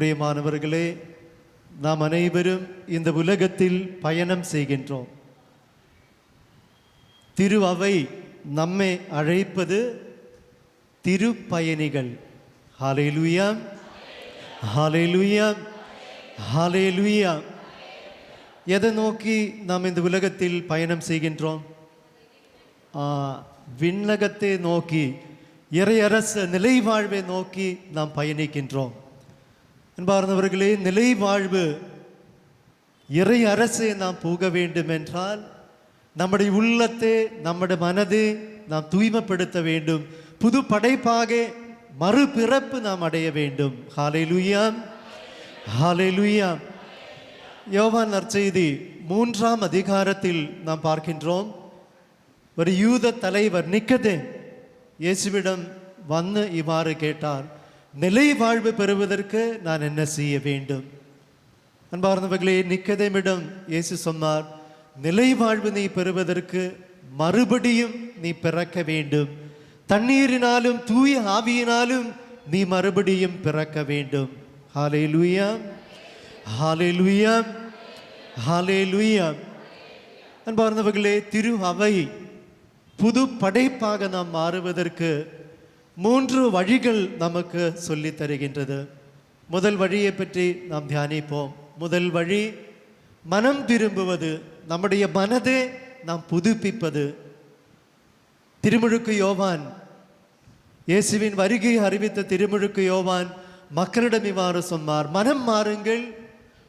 பிரியமானவர்களே, நாம் அனைவரும் இந்த உலகத்தில் பயணம் செய்கின்றோம். திரு அவை நம்மை அழைப்பது திருப்பயணிகள். ஹல்லேலூயா, ஹல்லேலூயா, ஹல்லேலூயா. எதை நோக்கி நாம் இந்த உலகத்தில் பயணம் செய்கின்றோம்? விண்ணகத்தை நோக்கி, இறையரச நிலை வாழ்வை நோக்கி நாம் பயணிக்கின்றோம். அன்பார்ந்தவர்களே, நிலை வாழ்வு இறை அரசை நாம் போக வேண்டும் என்றால் நம்முடைய உள்ளத்தை, நம்முடைய மனதை நாம் தூய்மைப்படுத்த வேண்டும். புது படைப்பாக மறுபிறப்பு நாம் அடைய வேண்டும். ஹல்லேலூயா, ஹல்லேலூயா. யோவான் நற்செய்தி 3ஆம் அதிகாரத்தில் நாம் பார்க்கின்றோம். ஒரு யூத தலைவர் நிக்கதேம் இயேசுவிடம் வந்து இவ்வாறு கேட்டார், நிலை வாழ்வு பெறுவதற்கு நான் என்ன செய்ய வேண்டும்? அன்பார்ந்தவர்களே, நிக்கதேமிடம் இயேசு சொன்னார், நிலை வாழ்வு நீ பெறுவதற்கு மறுபடியும் நீ பிறக்க வேண்டும். தண்ணீரினாலும் தூய ஆவியினாலும் நீ மறுபடியும் பிறக்க வேண்டும். ஹல்லேலூயா, ஹல்லேலூயா, ஹல்லேலூயா. அன்பார்ந்தவர்களே, திரு அவை புது படைப்பாக நாம் மாறுவதற்கு 3 வழிகள் நமக்கு சொல்லி தருகின்றது. முதல் வழியை பற்றி நாம் தியானிப்போம். முதல் வழி மனம் திரும்புவது, நம்முடைய மனதை நாம் புதுப்பிப்பது. திருமுழுக்கு யோவான், இயேசுவின் வருகையை அறிவித்த திருமுழுக்கு யோவான் மக்களிடம் இவ்வாறு சொன்னார், மனம் மாறுங்கள்,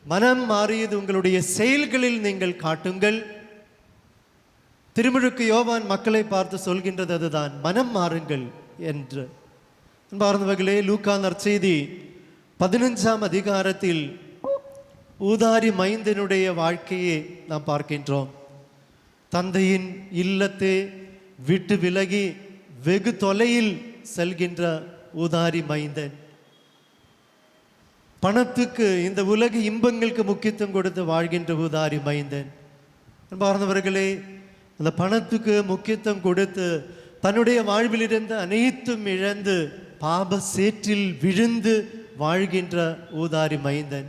மனம் மாறியது உங்களுடைய செயல்களில் நீங்கள் காட்டுங்கள். திருமுழுக்கு யோவான் மக்களை பார்த்து சொல்கின்றது அதுதான், மனம் மாறுங்கள் என்று. அன்பார்ந்தவர்களே, லூக்கா நற்செய்தி 15ஆம் அதிகாரத்தில் ஊதாரி மைந்தனுடைய வாழ்க்கையை நாம் பார்க்கின்றோம். தந்தையின் இல்லத்தை விட்டு விலகி வெகு தொலையில் செல்கின்ற ஊதாரி மைந்தன், பணத்துக்கு, இந்த உலக இன்பங்களுக்கு முக்கியத்துவம் கொடுத்து வாழ்கின்ற ஊதாரி மைந்தன். அன்பார்ந்தவர்களே, அந்த பணத்துக்கு முக்கியத்துவம் கொடுத்து தன்னுடைய வாழ்விலிருந்து அனைத்தும் இழந்து பாப சேற்றில் விழுந்து வாழ்கின்ற ஊதாரி மைந்தன்.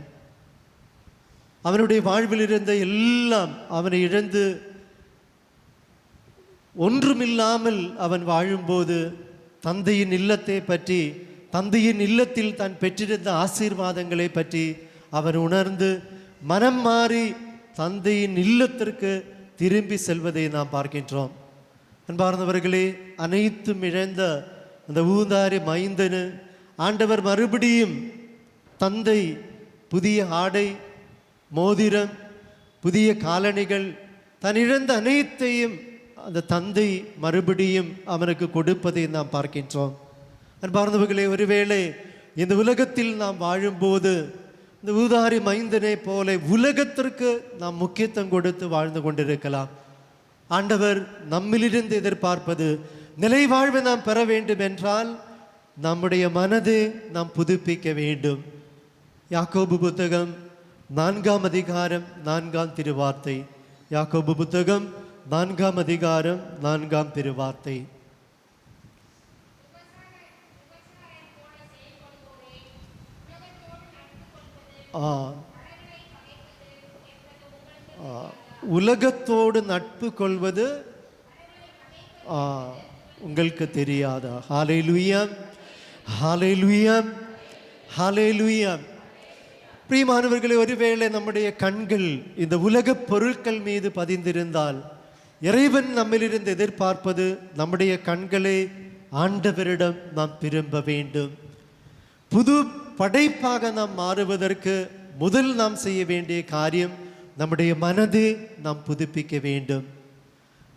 அவனுடைய வாழ்வில் இருந்த எல்லாம் அவனை இழந்து ஒன்றுமில்லாமல் அவன் வாழும்போது தந்தையின் இல்லத்தை பற்றி, தந்தையின் இல்லத்தில் தான் பெற்றிருந்த ஆசீர்வாதங்களை பற்றி அவன் உணர்ந்து மனம் மாறி தந்தையின் இல்லத்திற்கு திரும்பி செல்வதை நாம் பார்க்கின்றோம். அன்பார்ந்தவர்களே, அனைத்தும் இழந்த அந்த ஊதாரி மைந்தனு ஆண்டவர் மறுபடியும் தந்தை புதிய ஆடை, மோதிரம், புதிய காலணிகள், தன் இழந்த அனைத்தையும் அந்த தந்தை மறுபடியும் அவனுக்கு கொடுப்பதை நாம் பார்க்கின்றோம். அன்பார்ந்தவர்களே, ஒருவேளை இந்த உலகத்தில் நாம் வாழும்போது இந்த ஊதாரி மைந்தனை போல உலகத்திற்கு நாம் முக்கியத்துவம் கொடுத்து வாழ்ந்து கொண்டிருக்கலாம். ஆண்டவர் நம்மிலிருந்து எதிர்பார்ப்பது, நிலை வாழ்வை நாம் பெற வேண்டும் என்றால் நம்முடைய மனதை நாம் புதுப்பிக்க வேண்டும். யாக்கோபு புத்தகம் 4ஆம் அதிகாரம் 4ஆம் திருவார்த்தை. யாக்கோபு புத்தகம் 4ஆம் அதிகாரம் 4ஆம் திருவார்த்தை. உலகத்தோடு நட்பு கொள்வது உங்களுக்கு தெரியாதா? ஹல்லேலூயா, ஹல்லேலூயா, ஹல்லேலூயா. பிரியமானவர்களே, ஒருவேளை நம்முடைய கண்கள் இந்த உலக பொருட்கள் மீது பதிந்திருந்தால் இறைவன் நம்மிலிருந்து எதிர்பார்ப்பது நம்முடைய கண்களை ஆண்டவரிடம் நாம் திரும்ப வேண்டும். புது படைப்பாக நாம் மாறுவதற்கு முதல் நாம் செய்ய வேண்டிய காரியம் நம்முடைய மனதை நாம் புதுப்பிக்க வேண்டும்.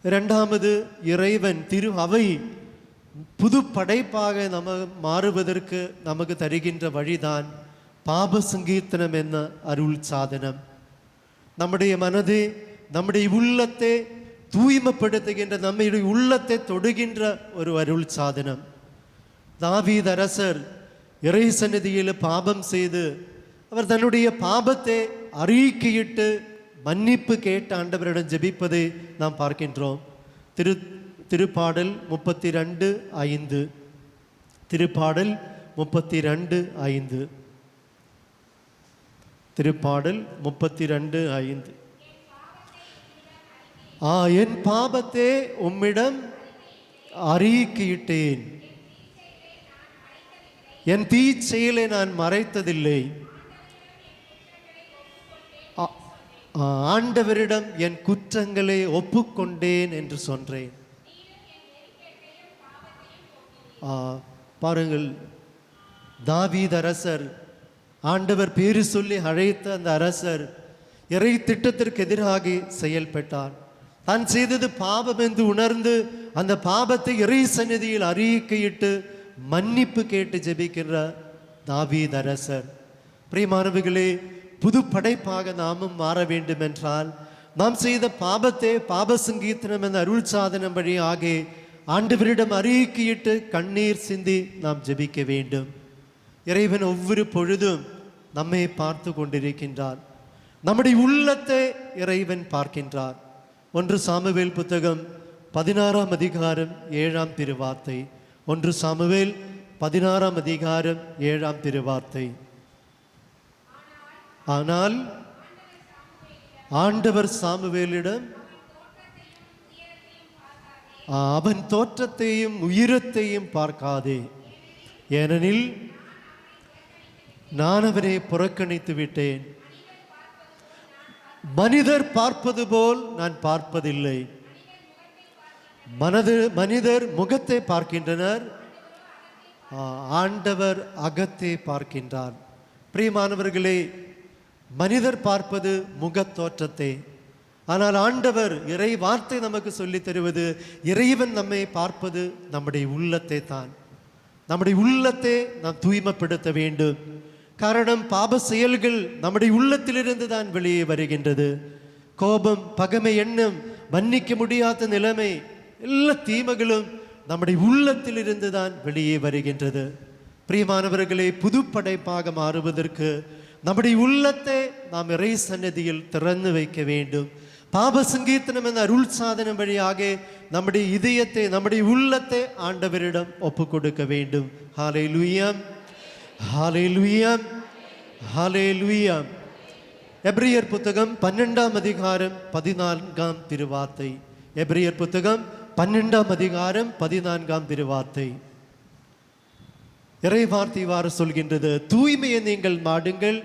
இரண்டாவது, இறைவன் திரு அவை புது படைப்பாக நம்ம மாறுவதற்கு நமக்கு தருகின்ற வழிதான் பாப சங்கீர்த்தனம் என்ற அருள் சாதனம். நம்முடைய மனதை, நம்முடைய உள்ளத்தை தூய்மைப்படுத்துகின்ற, நம்முடைய உள்ளத்தை தொடுகின்ற ஒரு அருள் சாதனம். தாவீது அரசர் இறை சந்நிதியில் பாபம் செய்து அவர் தன்னுடைய பாபத்தை அறிக்கையிட்டு மன்னிப்பு கேட்ட ஆண்டவரிடம் ஜெபிப்பதை நாம் பார்க்கின்றோம். திருப்பாடல் 32:5. திருப்பாடல் 32:5. திருப்பாடல் 32:5. என் பாவத்தை உம்மிடம் அறிக்கையிட்டேன், என் தீச்செயலை நான் மறைத்ததில்லை. ஆண்டவரிடம் என் குற்றங்களை ஒப்புக்கொண்டேன் என்று சொன்னேன். பாருங்கள், தாவீது அரசர், ஆண்டவர் பேரு சொல்லி அழைத்த அந்த அரசர் இறை திட்டத்திற்கு எதிராக செயல்பட்டார். தான் செய்தது பாவம் என்று உணர்ந்து அந்த பாவத்தை இறை சந்நிதியில் அறிக்கையிட்டு மன்னிப்பு கேட்டு ஜெபிக்கின்ற தாவீது அரசர். பிரியமானவர்களே, புது படைப்பாக நாமும் மாற வேண்டும் என்றால் நாம் செய்த பாவத்தை பாப சங்கீர்த்தனம் என்ற அருள் சாதனம் வழியாக ஆண்டவரிடம் அறிக்கையிட்டு கண்ணீர் சிந்தி நாம் ஜெபிக்க வேண்டும். இறைவன் ஒவ்வொரு பொழுதும் நம்மை பார்த்து கொண்டிருக்கின்றார். நம்முடைய உள்ளத்தை இறைவன் பார்க்கின்றார். 1 சாமுவேல் புத்தகம் 16ஆம் அதிகாரம் 7ஆம் திருவார்த்தை. 1 சாமுவேல் 16ஆம் அதிகாரம் 7ஆம் திருவார்த்தை. ஆனால் ஆண்டவர் சாமுவேலிடம், அவன் தோற்றத்தையும் உயரத்தையும் பார்க்காதே, ஏனெனில் நான் அவனை புறக்கணித்து விட்டேன். மனிதர் பார்ப்பது போல் நான் பார்ப்பதில்லை. மனிதர் முகத்தை பார்க்கின்றனர், ஆண்டவர் அகத்தை பார்க்கின்றார். பிரியமானவர்களே, மனிதர் பார்ப்பது முகத் தோற்றத்தை, ஆனால் ஆண்டவர் இறை வார்த்தை நமக்கு சொல்லி தருவது, இறைவன் நம்மை பார்ப்பது நம்முடைய உள்ளத்தை தான். நம்முடைய உள்ளத்தை நாம் தூய்மைப்படுத்த வேண்டும். காரணம், பாப செயல்கள் நம்முடைய உள்ளத்திலிருந்து தான் வெளியே வருகின்றது. கோபம், பகைமை, எண்ணம், மன்னிக்க முடியாத நிலைமை, எல்லா தீமைகளும் நம்முடைய உள்ளத்திலிருந்து தான் வெளியே வருகின்றது. பிரியமானவர்களே, புது படைப்பாக மாறுவதற்கு நம்முடைய உள்ளத்தை நாம் இறை சந்நிதியில் திறந்து வைக்க வேண்டும். பாப சங்கீர்த்தனம் என்ற அருள் சாதனம் வழியாக நம்முடைய இதயத்தை, நம்முடைய உள்ளத்தை ஆண்டவரிடம் ஒப்பு கொடுக்க வேண்டும். ஹல்லேலூயா, ஹல்லேலூயா, ஹல்லேலூயா. எபிரேயர் புத்தகம் 12ஆம் அதிகாரம் 14ஆம் திருவார்த்தை. எபிரேயர் புத்தகம் 12ஆம் அதிகாரம் 14ஆம் திருவார்த்தை. இறை வார்த்தை இவ்வாறு சொல்கின்றது, தூய்மையை நீங்கள் நாடுங்கள்,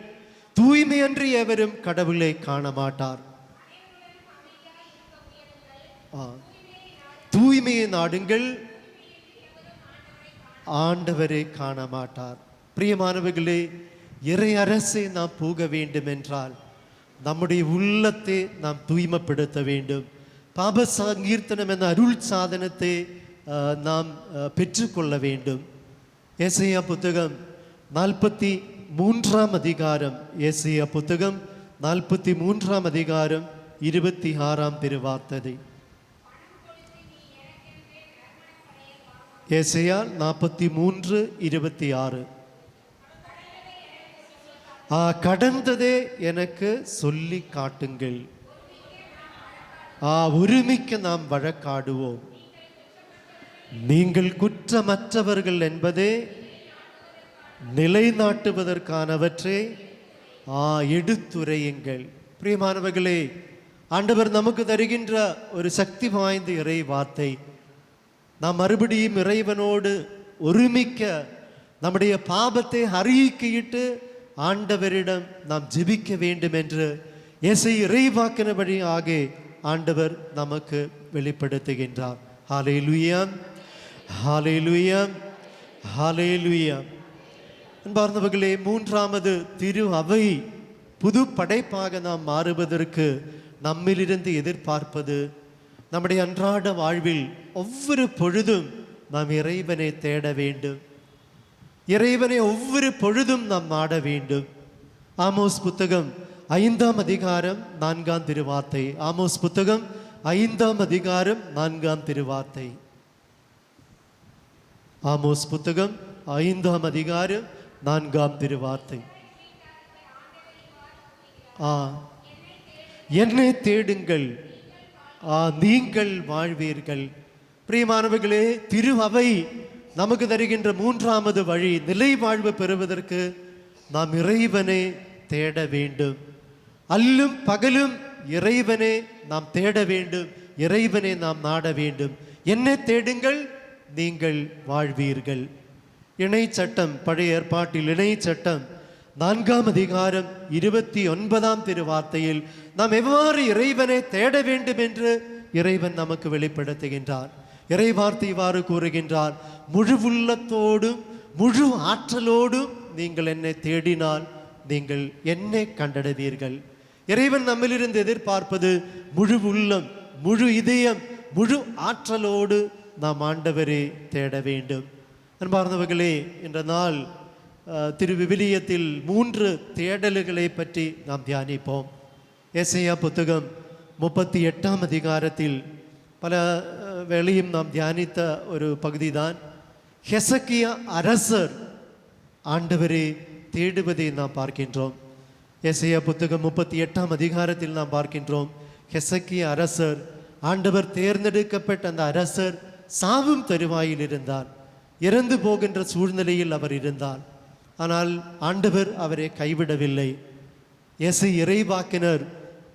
தூய்மையன்றி எவரும் கடவுளை காண மாட்டார். தூய்மையை நாடுங்கள், ஆண்டவரை காண மாட்டார். பிரியமானவர்களே, இறை அரசை நாம் போக வேண்டும் என்றால் நம்முடைய உள்ளத்தை நாம் தூய்மைப்படுத்த வேண்டும். பாப சங்கீர்த்தனம் என்ற அருள் சாதனத்தை நாம் பெற்றுக்கொள்ள வேண்டும். ஏசாயா புத்தகம் 43ஆம் அதிகாரம், ஏசாயா புத்தகம் 43ஆம் அதிகாரம் 26ஆம் திருவார்த்தை. ஏசாயா 43:26. கடந்ததே எனக்கு சொல்லி காட்டுங்கள், ஒருமிக்க நாம் வழக்காடுவோம். நீங்கள் குற்றமற்றவர்கள் என்பதே நிலைநாட்டுவதற்கானவற்றை எடுத்துரையுங்கள். பிரியமானவர்களே, ஆண்டவர் நமக்கு தருகின்ற ஒரு சக்தி வாய்ந்த இறை வார்த்தை, நாம் மறுபடியும் இறைவனோடு ஒருமிக்க நம்முடைய பாவத்தை அறிக்கையிட்டு ஆண்டவரிடம் நாம் ஜெபிக்க வேண்டும் என்று இறைவாக்கினபடி ஆக ஆண்டவர் நமக்கு வெளிப்படுத்துகின்றார். ஹல்லேலூயா, ஹல்லேலூயா, ஹல்லேலூயா. அன்பார்ந்தவர்களே, 3வது திரு அவை புது படைப்பாக நாம் மாறுவதற்கு நம்மிலிருந்து எதிர்பார்ப்பது, நம்முடைய அன்றாட வாழ்வில் ஒவ்வொரு பொழுதும் நாம் இறைவனை தேட வேண்டும். இறைவனை ஒவ்வொரு பொழுதும் நாம் நாட வேண்டும். ஆமோஸ் புத்தகம் 5ஆம் அதிகாரம் 4ஆம் திருவார்த்தை. ஆமோஸ் புத்தகம் 5ஆம் அதிகாரம் 4ஆம் திருவார்த்தை. ஆமோஸ் புத்தகம் 5ஆம் அதிகாரம் 4ஆம் திருவார்த்தை. என்னை தேடுங்கள், நீங்கள் வாழ்வீர்கள். பிரியமானவர்களே, திரு அவை நமக்கு தருகின்ற 3வது வழி, நிலை வாழ்வு பெறுவதற்கு நாம் இறைவனை தேட வேண்டும். அல்லும் பகலும் இறைவனை நாம் தேட வேண்டும், இறைவனை நாம் நாட வேண்டும். என்னை தேடுங்கள், நீங்கள் வாழ்வீர்கள். இணை சட்டம், பழைய ஏற்பாட்டில் இணை சட்டம் 4ஆம் அதிகாரம் 29ஆம் திருவார்த்தையில் நாம் எவ்வாறு இறைவனை தேட வேண்டும் என்று இறைவன் நமக்கு வெளிப்படுத்துகின்றார். இறைவார்த்தை இவ்வாறு கூறுகின்றார்: முழு உள்ளத்தோடும் முழு ஆற்றலோடும் நீங்கள் என்னை தேடினால் நீங்கள் என்னை கண்டடைவீர்கள். இறைவன் நம்மிலிருந்து எதிர்பார்ப்பது முழு உள்ளம், முழு இதயம், முழு ஆற்றலோடு நாம் ஆண்டவரை தேட வேண்டும். அன்பார்ந்தவர்களே, என்ற நாள் திருவிவிலியத்தில் 3 தேடல்களை பற்றி நாம் தியானிப்போம். ஏசாயா புத்தகம் 38ஆம் அதிகாரத்தில் பல வேளையும் நாம் தியானித்த ஒரு பகுதி தான் ஹெசக்கியா அரசர் ஆண்டவரை தேடுவதை நாம் பார்க்கின்றோம். ஏசாயா புத்தகம் 38ஆம் அதிகாரத்தில் நாம் பார்க்கின்றோம், ஹெசக்கியா அரசர், ஆண்டவர் தேர்ந்தெடுக்கப்பட்ட அந்த அரசர் சாவும் தருவாயில் இருந்தார். இறந்து போகின்ற சூழ்நிலையில் அவர் இருந்தார். ஆனால் ஆண்டவர் அவரை கைவிடவில்லை. இறைவாக்கினர்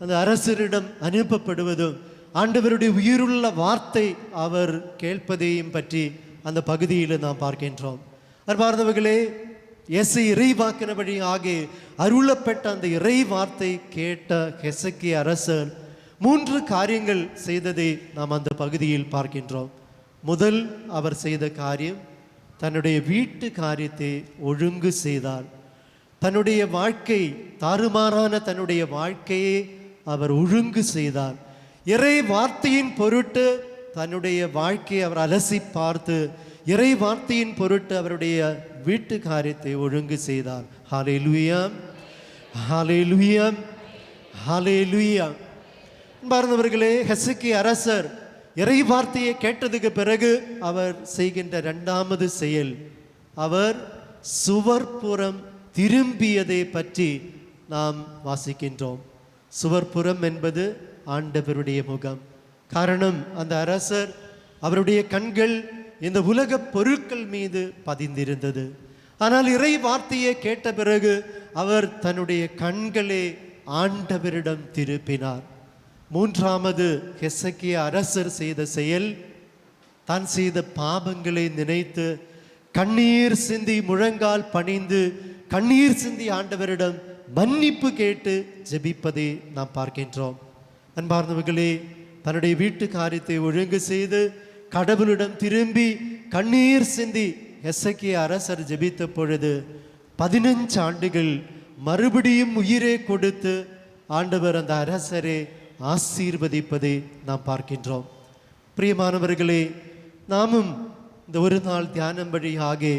அந்த அரசரிடம் அனுப்பப்படுவதும் ஆண்டவருடைய உயிருள்ள வார்த்தை அவர் கேட்பதையும் பற்றி அந்த பகுதியில் நாம் பார்க்கின்றோம். அன்பார்ந்தவர்களே, இறைவாக்கின வழியாக அருளப்பட்ட அந்த இறை வார்த்தை கேட்ட ஹெசக்கியா அரசர் 3 காரியங்கள் செய்ததை நாம் அந்த பகுதியில் பார்க்கின்றோம். முதல் அவர் செய்த காரியம், தன்னுடைய வீட்டு காரியத்தை ஒழுங்கு செய்தார். தன்னுடைய வாழ்க்கை, தாறுமாறான தன்னுடைய வாழ்க்கையை அவர் ஒழுங்கு செய்தார். இறை வார்த்தையின் பொருட்டு தன்னுடைய வாழ்க்கையை அவர் அலசி பார்த்து இறை வார்த்தையின் பொருட்டு அவருடைய வீட்டு காரியத்தை ஒழுங்கு செய்தார். ஹல்லேலூயா, ஹல்லேலூயா, ஹல்லேலூயா. பார்ந்தவர்களே, ஹெசக்கியா அரசர் இறை வார்த்தையை கேட்டதுக்கு பிறகு அவர் செய்கின்ற 2வது செயல், அவர் சுவர்புறம் திரும்பியதை பற்றி நாம் வாசிக்கின்றோம். சுவர்புறம் என்பது ஆண்டவருடைய முகம். காரணம், அந்த அரசர் அவருடைய கண்கள் இந்த உலக பொருட்கள் மீது பதிந்திருந்தது. ஆனால் இறை வார்த்தையை கேட்ட பிறகு அவர் தன்னுடைய கண்களை ஆண்டவரிடம் திருப்பினார். 3வது ஹெசக்கியா அரசர் செய்த செயல், தான் செய்த பாவங்களை நினைத்து கண்ணீர் சிந்தி முழங்கால் பணிந்து கண்ணீர் சிந்தி ஆண்டவரிடம் மன்னிப்பு கேட்டு ஜெபிப்பதை நாம் பார்க்கின்றோம். அன்பார்ந்தவர்களே, தன்னுடைய வீட்டு காரியத்தை ஒழுங்கு செய்து கடவுளிடம் திரும்பி கண்ணீர் சிந்தி ஹெசக்கியா அரசர் ஜெபித்த பொழுது 15 ஆண்டுகள் மறுபடியும் உயிரை கொடுத்து ஆண்டவர் அந்த அரசரை ஆசீர்வதிப்பதை நாம் பார்க்கின்றோம். பிரியமானவர்களே, நாமும் இந்த ஒரு நாள் தியானம் வழியாக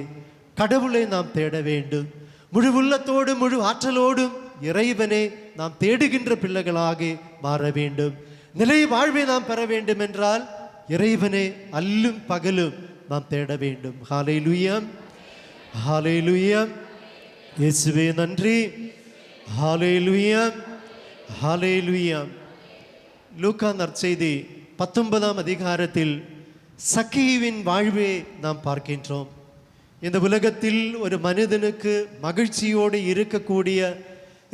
கடவுளை நாம் தேட வேண்டும். முழு உள்ளத்தோடும் முழு ஆற்றலோடும் இறைவனை நாம் தேடுகின்ற பிள்ளைகளாக மாற வேண்டும். நிலை வாழ்வை நாம் பெற வேண்டும் என்றால் இறைவனை அல்லும் பகலும் நாம் தேட வேண்டும். ஹல்லேலூயா, ஹல்லேலூயா. இயேசுவே நன்றி. ஹல்லேலூயா, ஹல்லேலூயா. லூக்கா நற்செய்தி 19ஆம் அதிகாரத்தில் சக்கேயுவின் வாழ்வை நாம் பார்க்கின்றோம். இந்த உலகத்தில் ஒரு மனிதனுக்கு மகிழ்ச்சியோடு இருக்கக்கூடிய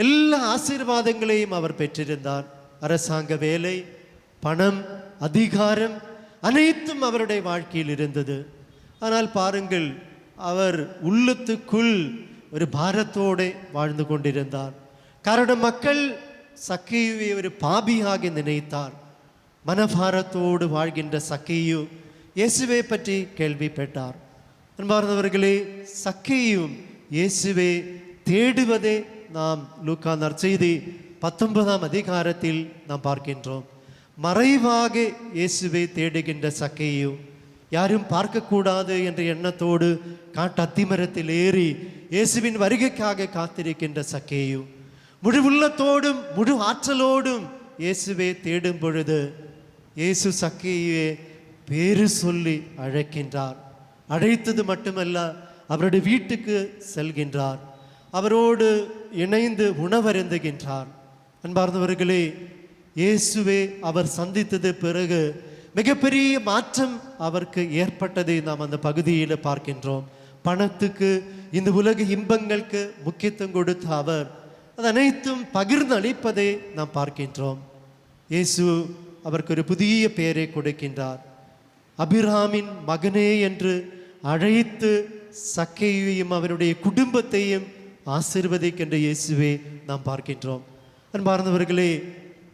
எல்லா ஆசீர்வாதங்களையும் அவர் பெற்றிருந்தார். அரசாங்க வேலை, பணம், அதிகாரம் அனைத்தும் அவருடைய வாழ்க்கையில் இருந்தது. ஆனால் பாருங்கள், அவர் உள்ளத்துக்குள் ஒரு பாரத்தோடு வாழ்ந்து கொண்டிருந்தார். காரணம், மக்கள் சக்கேயுவை ஒரு பாபியாக நினைத்தார். மனபாரத்தோடு வாழ்கின்ற சக்கேயு இயேசுவை பற்றி கேள்விப்பட்டார். அன்பார்ந்தவர்களே, சக்கேயும் இயேசுவை தேடுவதை நாம் லூக்கா நற்செய்தி 19ஆம் அதிகாரத்தில் நாம் பார்க்கின்றோம். மறைவாக இயேசுவை தேடுகின்ற சக்கேயு, யாரும் பார்க்கக்கூடாது என்ற எண்ணத்தோடு காட்டு அத்திமரத்தில் ஏறி இயேசுவின் வருகைக்காக காத்திருக்கின்ற சக்கேயு, முழு உள்ளத்தோடும் முழு ஆற்றலோடும் இயேசுவை தேடும் பொழுது இயேசு சக்கேயுவை பேரு சொல்லி அழைக்கின்றார். அழைத்தது மட்டுமல்ல, அவருடைய வீட்டுக்கு செல்கின்றார். அவரோடு இணைந்து உணவருந்துகின்றார். அன்பார்ந்தவர்களே, இயேசுவை அவர் சந்தித்தது பிறகு மிகப்பெரிய மாற்றம் அவருக்கு ஏற்பட்டதை நாம் அந்த பகுதியில் பார்க்கின்றோம். பணத்துக்கு, இந்த உலக இன்பங்களுக்கு முக்கியத்துவம் கொடுத்த அவர் அது அனைத்தும் பகிர்ந்து அளிப்பதை நாம் பார்க்கின்றோம். இயேசு அவருக்கு ஒரு புதிய பெயரை கொடுக்கின்றார். அபிரகாமின் மகனே என்று அழைத்து சக்கேயுவையும் அவருடைய குடும்பத்தையும் ஆசீர்வதிக்கின்ற இயேசுவை நாம் பார்க்கின்றோம். அன்பார்ந்தவர்களே,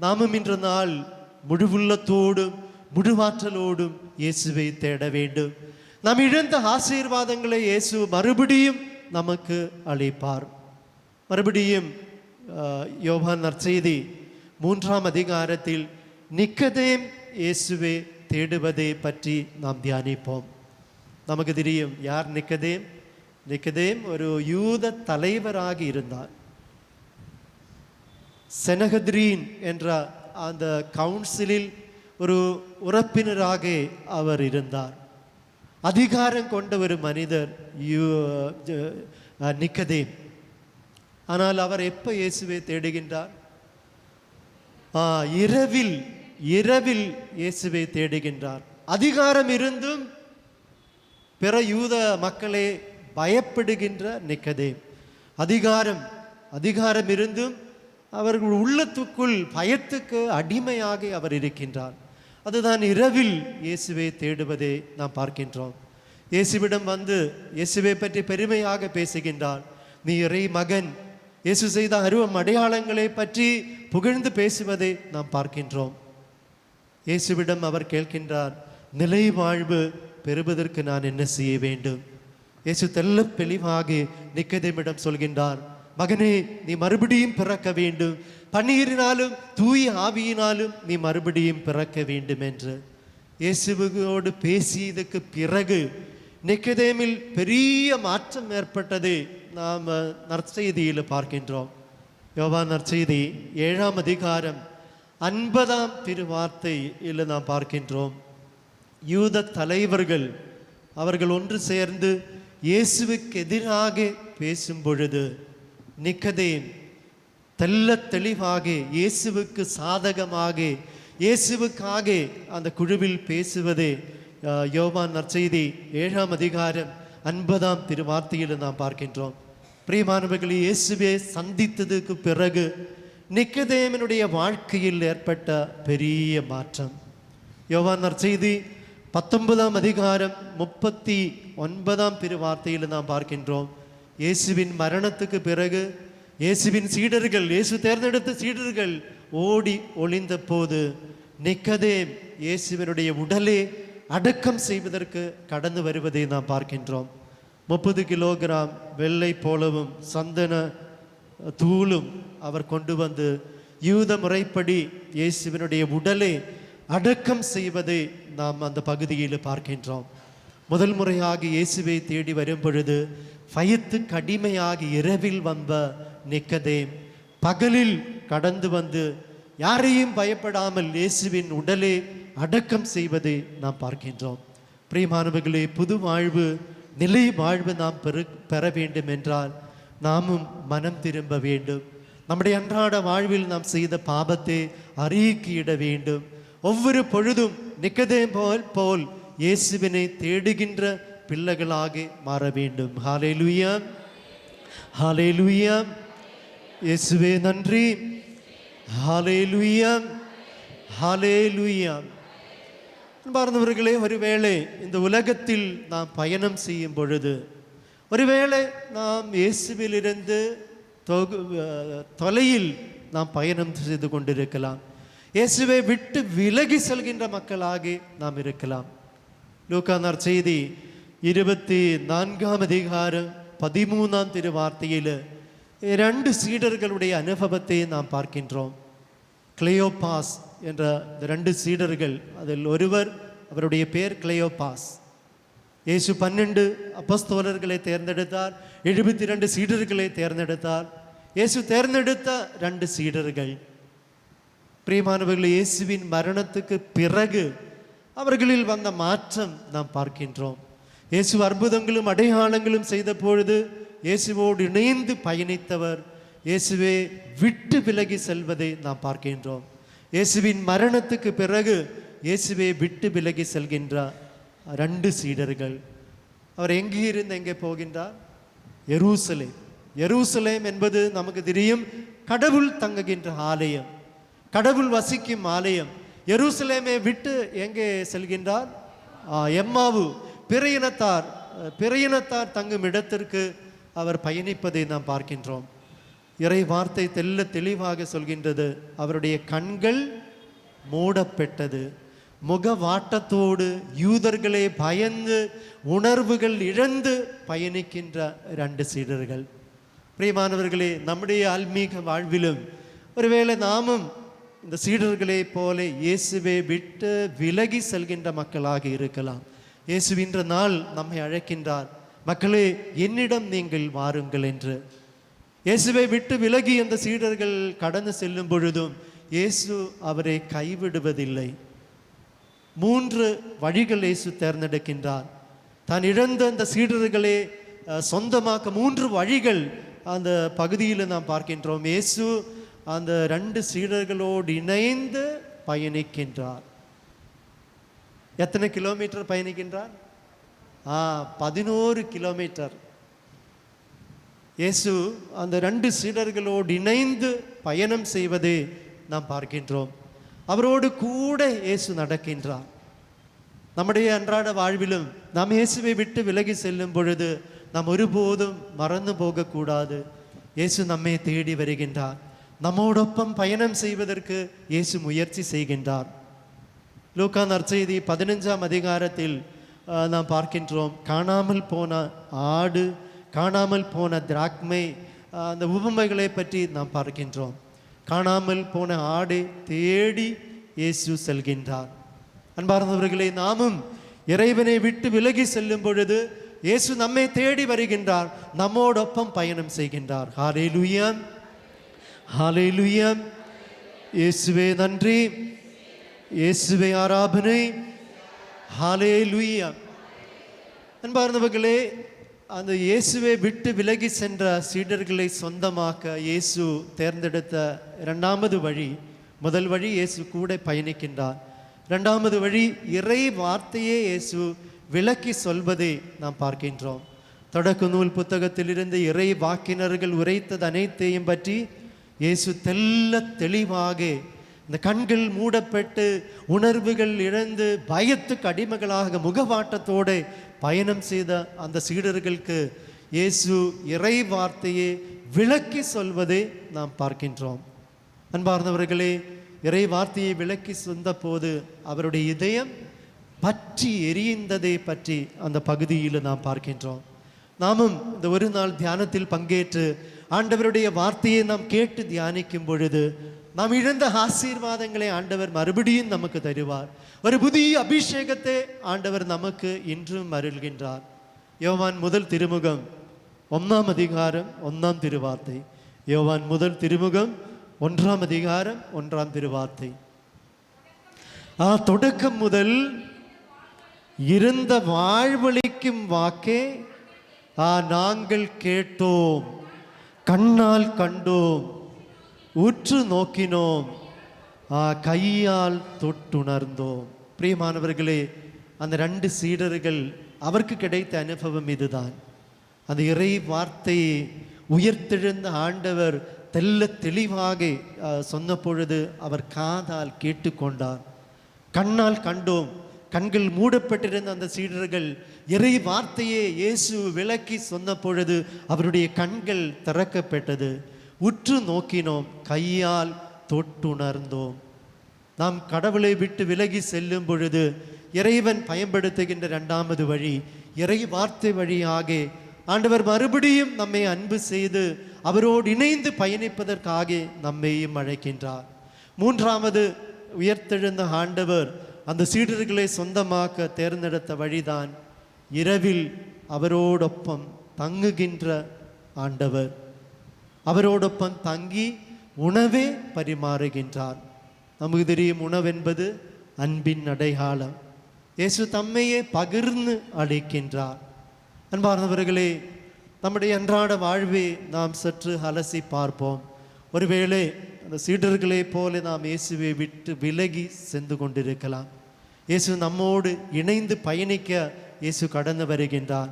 நாமும் இன்ற நாள் முழுவுள்ளத்தோடும் முழுவாற்றலோடும் இயேசுவை தேட வேண்டும். நாம் இழந்த ஆசீர்வாதங்களை இயேசு மறுபடியும் நமக்கு அளிப்பார். மறுபடியும் யோவான் நற்செய்தி 3ஆம் அதிகாரத்தில் நிக்கதேம் இயேசுவை தேடுவதை பற்றி நாம் தியானிப்போம். நமக்கு தெரியும் யார் நிக்கதேம். நிக்கதேம் ஒரு யூத தலைவராக இருந்தார். செனகத்ரீன் என்ற அந்த கவுன்சிலில் ஒரு உறுப்பினராக அவர் இருந்தார். அதிகாரம் கொண்ட ஒரு மனிதர் நிக்கதேம். ஆனால் அவர் எப்போ இயேசுவை தேடுகின்றார்? இரவில் இயேசுவை தேடுகின்றார். அதிகாரம் இருந்தும் பிற யூத மக்களை பயப்படுகின்ற நிக்கதேம். அதிகாரம் இருந்தும் அவர்கள் உள்ளத்துக்குள் பயத்துக்கு அடிமையாக அவர் இருக்கின்றார். அதுதான் இரவில் இயேசுவை தேடுவதை நாம் பார்க்கின்றோம். இயேசுவிடம் வந்து இயேசுவை பற்றி பெருமையாக பேசுகின்றார். நீ இறை மகன். இயேசு செய்த அருவம் அடையாளங்களை பற்றி புகழ்ந்து பேசுவதை நாம் பார்க்கின்றோம். இயேசுவிடம் அவர் கேட்கின்றார், நிலை வாழ்வு பெறுவதற்கு நான் என்ன செய்ய வேண்டும்? இயேசு தெல்ல தெளிவாக நிக்கதேமிடம் சொல்கின்றார், மகனே, நீ மறுபடியும் பிறக்க வேண்டும். பன்னீரினாலும் தூய ஆவியினாலும் நீ மறுபடியும் பிறக்க வேண்டும் என்று. இயேசுவோடு பேசியதுக்கு பிறகு நிக்கதேமில் பெரிய மாற்றம் ஏற்பட்டது நாம் நற்செய்தியில் பார்க்கின்றோம். யோவான் நற்செய்தி 7ஆம் அதிகாரம் 50ஆம் திருவார்த்தையில் நாம் பார்க்கின்றோம். யூத தலைவர்கள் அவர்கள் ஒன்று சேர்ந்து இயேசுவுக்கு எதிராக பேசும் பொழுது நிக்கதேம் தெல்ல தெளிவாக இயேசுவுக்கு சாதகமாக இயேசுவுக்காக அந்த குழுவில் பேசுவதே யோவான் நற்செய்தி 7ஆம் அதிகாரம் 50ஆம் திருவார்த்தையில் நாம் பார்க்கின்றோம். பிரியமானவர்களே, இயேசுவை சந்தித்ததுக்கு பிறகு நிக்கதேமனுடைய வாழ்க்கையில் ஏற்பட்ட பெரிய மாற்றம். யோவான் நற்செய்தி 19ஆம் அதிகாரம் 39ஆம் திருவார்த்தையில் நாம் பார்க்கின்றோம். இயேசுவின் மரணத்துக்கு பிறகு இயேசுவின் சீடர்கள், இயேசு தேர்ந்தெடுத்த சீடர்கள் ஓடி ஒளிந்த போது நிக்கதேம் இயேசுவினுடைய உடலை அடக்கம் செய்வதற்கு கடந்து வருவதை நாம் பார்க்கின்றோம். 30 கிலோகிராம் வெள்ளை போலவும் சந்தன தூளும் அவர் கொண்டு வந்து யூத முறைப்படி இயேசுவினுடைய உடலை அடக்கம் செய்வதை நாம் அந்த பகுதியில் பார்க்கின்றோம். முதல் முறையாக இயேசுவை தேடி வரும் பொழுது பயத்துக்கு அடிமையாக இரவில் வந்த நிக்கதேம் பகலில் கடந்து வந்து யாரையும் பயப்படாமல் இயேசுவின் உடலை அடக்கம் செய்வதை நாம் பார்க்கின்றோம். பிரியமானவர்களே, புது வாழ்வு, நிலை வாழ்வு நாம் பெற வேண்டும் என்றால் நாமும் மனம் திரும்ப வேண்டும். நம்முடைய அன்றாட வாழ்வில் நாம் செய்த பாவத்தை அறிக்கையிட வேண்டும். ஒவ்வொரு பொழுதும் நிக்கதேம் போல் இயேசுவினை தேடுகின்ற பிள்ளைகளாக மாற வேண்டும். ஹல்லேலூயா, ஹல்லேலூயா. இயேசுவே நன்றி. ஹல்லேலூயா, ஹல்லேலூயா. அன்பார்ந்தவர்களே, ஒருவேளை இந்த உலகத்தில் நாம் பயணம் செய்யும் பொழுது, ஒருவேளை நாம் இயேசுவிலிருந்து தொலையில் நாம் பயணம் செய்து கொண்டிருக்கலாம். இயேசுவை விட்டு விலகி செல்கின்ற மக்களாக நாம் இருக்கலாம். லூக்கா நற்செய்தி 24ஆம் அதிகாரம் 13ஆம் திருவார்த்தையில் 2 சீடர்களுடைய அனுபவத்தை நாம் பார்க்கின்றோம். கிளையோபாஸ் என்ற 2 சீடர்கள், அதில் ஒருவர், அவருடைய பெயர் கிளையோபாஸ். இயேசு 12 அப்போஸ்தலர்களை தேர்ந்தெடுத்தார், 72 சீடர்களை தேர்ந்தெடுத்தார். இயேசு தேர்ந்தெடுத்த 2 சீடர்கள். பிரியமானவர்கள், இயேசுவின் மரணத்துக்கு பிறகு அவர்களில் வந்த மாற்றம் நாம் பார்க்கின்றோம். இயேசு அற்புதங்களும் அடையாளங்களும் செய்த பொழுது இயேசுவோடு இணைந்து பயணித்தவர் இயேசுவை விட்டு விலகி செல்வதை நாம் பார்க்கின்றோம். இயேசுவின் மரணத்துக்கு பிறகு இயேசுவை விட்டு விலகி செல்கின்ற 2 சீடர்கள். அவர் எங்கே போகின்றார்? எருசலேம். எருசலேம் என்பது நமக்கு தெரியும், கடவுள் தங்குகின்ற ஆலயம், கடவுள் வசிக்கும் ஆலயம். எருசலேமை விட்டு எங்கே செல்கின்றார்? எம்மாவு, பிற இனத்தார் தங்கும் இடத்திற்கு அவர் பயணிப்பதை நாம் பார்க்கின்றோம். இறை வார்த்தை தெளிவாக சொல்கின்றது, அவருடைய கண்கள் மூடப்பட்டது. முகவாட்டத்தோடு யூதர்களே பயந்து உணர்வுகள் இழந்து பயணிக்கின்ற 2 சீடர்கள். பிரியமானவர்களே, நம்முடைய ஆன்மீக வாழ்விலும் ஒருவேளை நாமும் இந்த சீடர்களை போல இயேசுவை விட்டு விலகி செல்கின்ற மக்களாக இருக்கலாம். இயேசுவின்ற நாள் நம்மை அழைக்கின்றார், மக்களே என்னிடம் நீங்கள் வாருங்கள் என்று. இயேசுவை விட்டு விலகி அந்த சீடர்கள் கடந்து செல்லும் பொழுதும் இயேசு அவரை கைவிடுவதில்லை. 3 வழிகள் இயேசு தேர்ந்தெடுக்கின்றார். தான் இழந்த அந்த சீடர்களை சொந்தமாக்க 3 வழிகள் அந்த பகுதியில் நாம் பார்க்கின்றோம். இயேசு அந்த 2 சீடர்களோடு இணைந்து பயணிக்கின்றார். எத்தனை கிலோமீட்டர் பயணிக்கின்றார்? 11 கிலோமீட்டர். இயேசு அந்த 2 சீடர்களோடு இணைந்து பயணம் செய்வதை நாம் பார்க்கின்றோம். அவரோடு கூட இயேசு நடக்கின்றார். நம்முடைய அன்றாட வாழ்விலும் நாம் இயேசுவை விட்டு விலகி செல்லும் பொழுது நாம் ஒருபோதும் மறந்து போகக்கூடாது. இயேசு நம்மை தேடி வருகின்றார். நம்மோடொப்பம் பயணம் செய்வதற்கு இயேசு முயற்சி செய்கின்றார். லூக்கா நற்செய்தி 15ஆம் அதிகாரத்தில் நாம் பார்க்கின்றோம், காணாமல் போன ஆடு, காணாமல் போன திராக்மை, அந்த உவமைகளை பற்றி நாம் பார்க்கின்றோம். காணாமல் போன ஆடை தேடி இயேசு செல்கின்றார். அன்பார்ந்தவர்களே, நாமும் இறைவனை விட்டு விலகி செல்லும் பொழுது இயேசு நம்மை தேடி வருகின்றார், நம்மோடொப்பம் பயணம் செய்கின்றார். ஹல்லேலூயா, ஹல்லேலூயா. இயேசுவே நன்றி, இயேசுவே ஆராதனை. ஹல்லேலூயா. அன்பார்ந்தவர்களே, அந்த இயேசுவை விட்டு விலகி சென்ற சீடர்களை சொந்தமாக்க இயேசு தேர்ந்தெடுத்த 2வது வழி. முதல் வழி இயேசு கூட பயணிக்கின்றார். 2வது வழி இறை வார்த்தையே இயேசு விளக்கி சொல்வதை நாம் பார்க்கின்றோம். தொடக்க நூல் புத்தகத்திலிருந்து இறை வாக்கினர்கள் உரைத்தது அனைத்தையும் பற்றி இயேசு தெளிவாக, இந்த கண்கள் மூடப்பட்டு உணர்வுகள் இழந்து பயத்துக்கு அடிமைகளாக முகவாட்டத்தோடு பயணம் செய்த அந்த சீடர்களுக்கு இயேசு இறை வார்த்தையை விளக்கி சொல்வதை நாம் பார்க்கின்றோம். அன்பார்ந்தவர்களே, இறை வார்த்தையை விளக்கி சொந்த போது அவருடைய இதயம் பற்றி எரிந்ததை பற்றி அந்த பகுதியில் நாம் பார்க்கின்றோம். நாமும் இந்த ஒரு நாள் தியானத்தில் பங்கேற்று ஆண்டவருடைய வார்த்தையை நாம் கேட்டு தியானிக்கும் பொழுது நாம் இழந்த ஆசீர்வாதங்களை ஆண்டவர் மறுபடியும் நமக்கு தருவார். ஒரு புதிய அபிஷேகத்தை ஆண்டவர் நமக்கு இன்றும் அருள்கின்றார். யோவான் முதல் திருமுகம் 1ஆம் அதிகாரம் 1ஆம் திருவார்த்தை. யோவான் முதல் திருமுகம் 1ஆம் அதிகாரம் 1ஆம் திருவார்த்தை. தொடக்கம் முதல் இருந்த வாழ்வளிக்கும் வாக்கே நாங்கள் கேட்டோம், கண்ணால் கண்டோம், உற்று நோக்கினோம், கையால் தொட்டுணர்ந்தோம். பிரியமானவர்களே, அந்த 2 சீடர்கள் அவருக்கு கிடைத்த அனுபவம் இதுதான். அந்த இறை வார்த்தையை உயர்த்தெழுந்த ஆண்டவர் தெளிவாக சொன்ன பொழுது அவர் காதால் கேட்டுக்கொண்டார். கண்ணால் கண்டோம், கண்கள் மூடப்பட்டிருந்த அந்த சீடர்கள் இறை வார்த்தையே இயேசு விளக்கி சொன்ன பொழுது அவருடைய கண்கள் திறக்கப்பட்டது. உற்று நோக்கினோம், கையால் தொட்டுணர்ந்தோம். நாம் கடவுளை விட்டு விலகி செல்லும் பொழுது இறைவன் பயன்படுத்துகின்ற 2வது வழி இறை வார்த்தை வழியாக ஆண்டவர் மறுபடியும் நம்மை அன்பு செய்து அவரோடு இணைந்து பயணிப்பதற்காக நம்மையும் அழைக்கின்றார். 3வது உயர்த்தெழுந்த ஆண்டவர் அந்த சீடர்களை சொந்தமாக்க தேர்ந்தெடுத்த வழிதான் இரவில் அவரோடொப்பம் தங்குகின்ற ஆண்டவர். அவரோடொப்பம் தங்கி உணவே பரிமாறுகின்றார். நமக்கு தெரியும், உணவென்பது அன்பின் அடையாளம். இயேசு தம்மையே பகிர்ந்து அளிக்கின்றார். அன்பார்ந்தவர்களே, நம்முடைய அன்றாட வாழ்வை நாம் சற்று அலசி பார்ப்போம். ஒருவேளை அந்த சீடர்களை போல நாம் இயேசுவை விட்டு விலகி சென்று கொண்டிருக்கலாம். இயேசு நம்மோடு இணைந்து பயணிக்க இயேசு கடந்து வருகின்றார்.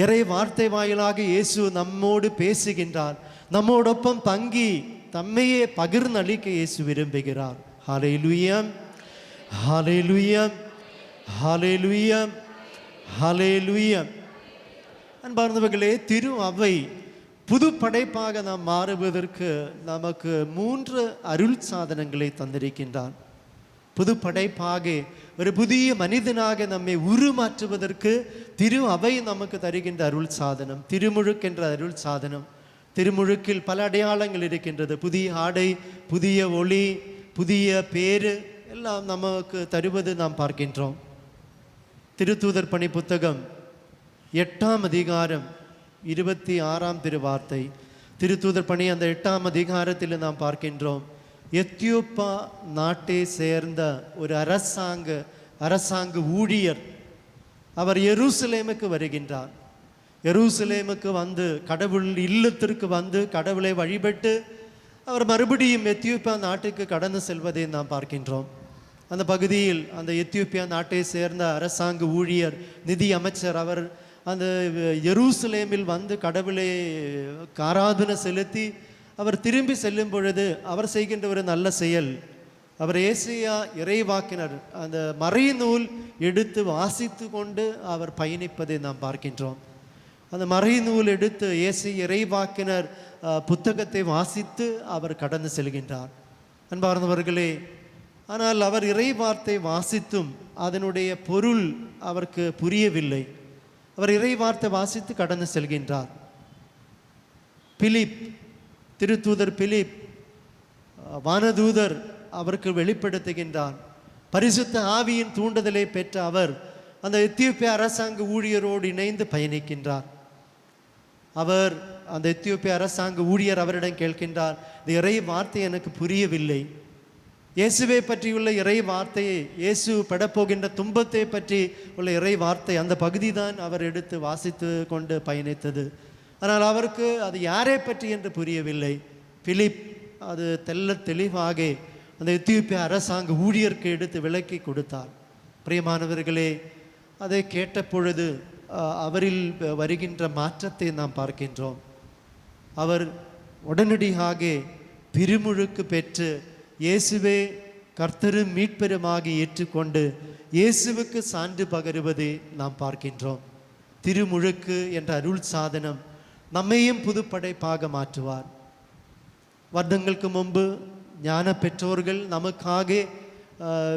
இறை வார்த்தை வாயிலாக இயேசு நம்மோடு பேசுகின்றார். நம்மோடொப்பம் தங்கி தம்மையே பகிர்ந்தளிக்க இயேசு விரும்புகிறார். ஹல்லேலூயா, ஹல்லேலூயா, ஹல்லேலூயா, ஹல்லேலூயா. அன்பார்ந்தவர்களே, திரு அவை புது படைப்பாக நாம் மாறுவதற்கு நமக்கு 3 அருள் சாதனங்களை தந்திருக்கின்றார். புது படைப்பாக ஒரு புதிய மனிதனாக நம்மை உருமாற்றுவதற்கு திரு அவை நமக்கு தருகின்ற அருள் சாதனம் திருமுழுக்கென்ற அருள் சாதனம். திருமுழுக்கில் பல அடையாளங்கள் இருக்கின்றது. புதிய ஆடை, புதிய ஒளி, புதிய பேரு எல்லாம் நமக்கு தருவது நாம் பார்க்கின்றோம். திருத்தூதர் பணி புத்தகம் 8ஆம் அதிகாரம் 26ஆம் திருவார்த்தை. திருத்தூதர் பணி அந்த 8ஆம் அதிகாரத்தில் நாம் பார்க்கின்றோம். எத்தியோப்பா நாட்டை சேர்ந்த ஒரு அரசாங்க ஊழியர் அவர் எருசலேமுக்கு வருகின்றார். எருசலேமுக்கு வந்து கடவுள் இல்லத்திற்கு வந்து கடவுளை வழிபட்டு அவர் மறுபடியும் எத்தியோப்பியா நாட்டுக்கு கடந்து செல்வதை நாம் பார்க்கின்றோம். அந்த பகுதியில் அந்த எத்தியோப்பியா நாட்டை சேர்ந்த அரசாங்க ஊழியர், நிதி அமைச்சர், அவர் அந்த எருசலேமில் வந்து கடவுளை ஆராதனை செலுத்தி அவர் திரும்பி செல்லும் பொழுது அவர் செய்கின்ற ஒரு நல்ல செயல், அவர் ஏசாயா இறைவாக்கினர் அந்த மறைநூல் எடுத்து வாசித்து கொண்டு அவர் பயணிப்பதை நாம் பார்க்கின்றோம். அந்த மறைநூல் எடுத்து ஏசாயா இறைவாக்கினர் புத்தகத்தை வாசித்து அவர் கடந்து செல்கின்றார். அன்பார்ந்தவர்களே, ஆனால் அவர் இறைவார்த்தை வாசித்தும் அதனுடைய பொருள் அவருக்கு புரியவில்லை. அவர் இறைவார்த்தை வாசித்து கடந்து செல்கின்றார். பிலிப், திருத்தூதர் பிலிப், வானதூதர் அவருக்கு வெளிப்படுத்துகின்றார். பரிசுத்த ஆவியின் தூண்டுதலை பெற்ற அவர் அந்த எத்தியோப்பிய அரசாங்க ஊழியரோடு இணைந்து பயணிக்கின்றார். அவர் அந்த எத்தியோப்பிய அரசாங்க ஊழியர் அவரிடம் கேட்கின்றார், இந்த இறை வார்த்தை எனக்கு புரியவில்லை. இயேசுவை பற்றியுள்ள இறை வார்த்தையை, இயேசு படப்போகின்ற துன்பத்தை பற்றி உள்ள இறை வார்த்தை, அந்த பகுதி தான் அவர் எடுத்து வாசித்து கொண்டு பயணித்தது. ஆனால் அவருக்கு அது யாரை பற்றி என்று புரியவில்லை. பிலிப் அது தெளிவாக அந்த எத்தியோப்பிய அரசாங்க ஊழியருக்கு எடுத்து விளக்கி கொடுத்தார். பிரியமானவர்களே, அதை கேட்ட பொழுது அவரில் வருகின்ற மாற்றத்தை நாம் பார்க்கின்றோம். அவர் உடனடியாக திருமுழுக்கு பெற்று இயேசுவே கர்த்தரும் மீட்பெருமாக ஏற்றுக்கொண்டு இயேசுவுக்கு சான்று பகருவதை நாம் பார்க்கின்றோம். திருமுழுக்கு என்ற அருள் சாதனம் நம்மையும் புதுப்படைப்பாக மாற்றுவார். வருடங்களுக்கு முன்பு ஞான பெற்றோர்கள் நமக்காக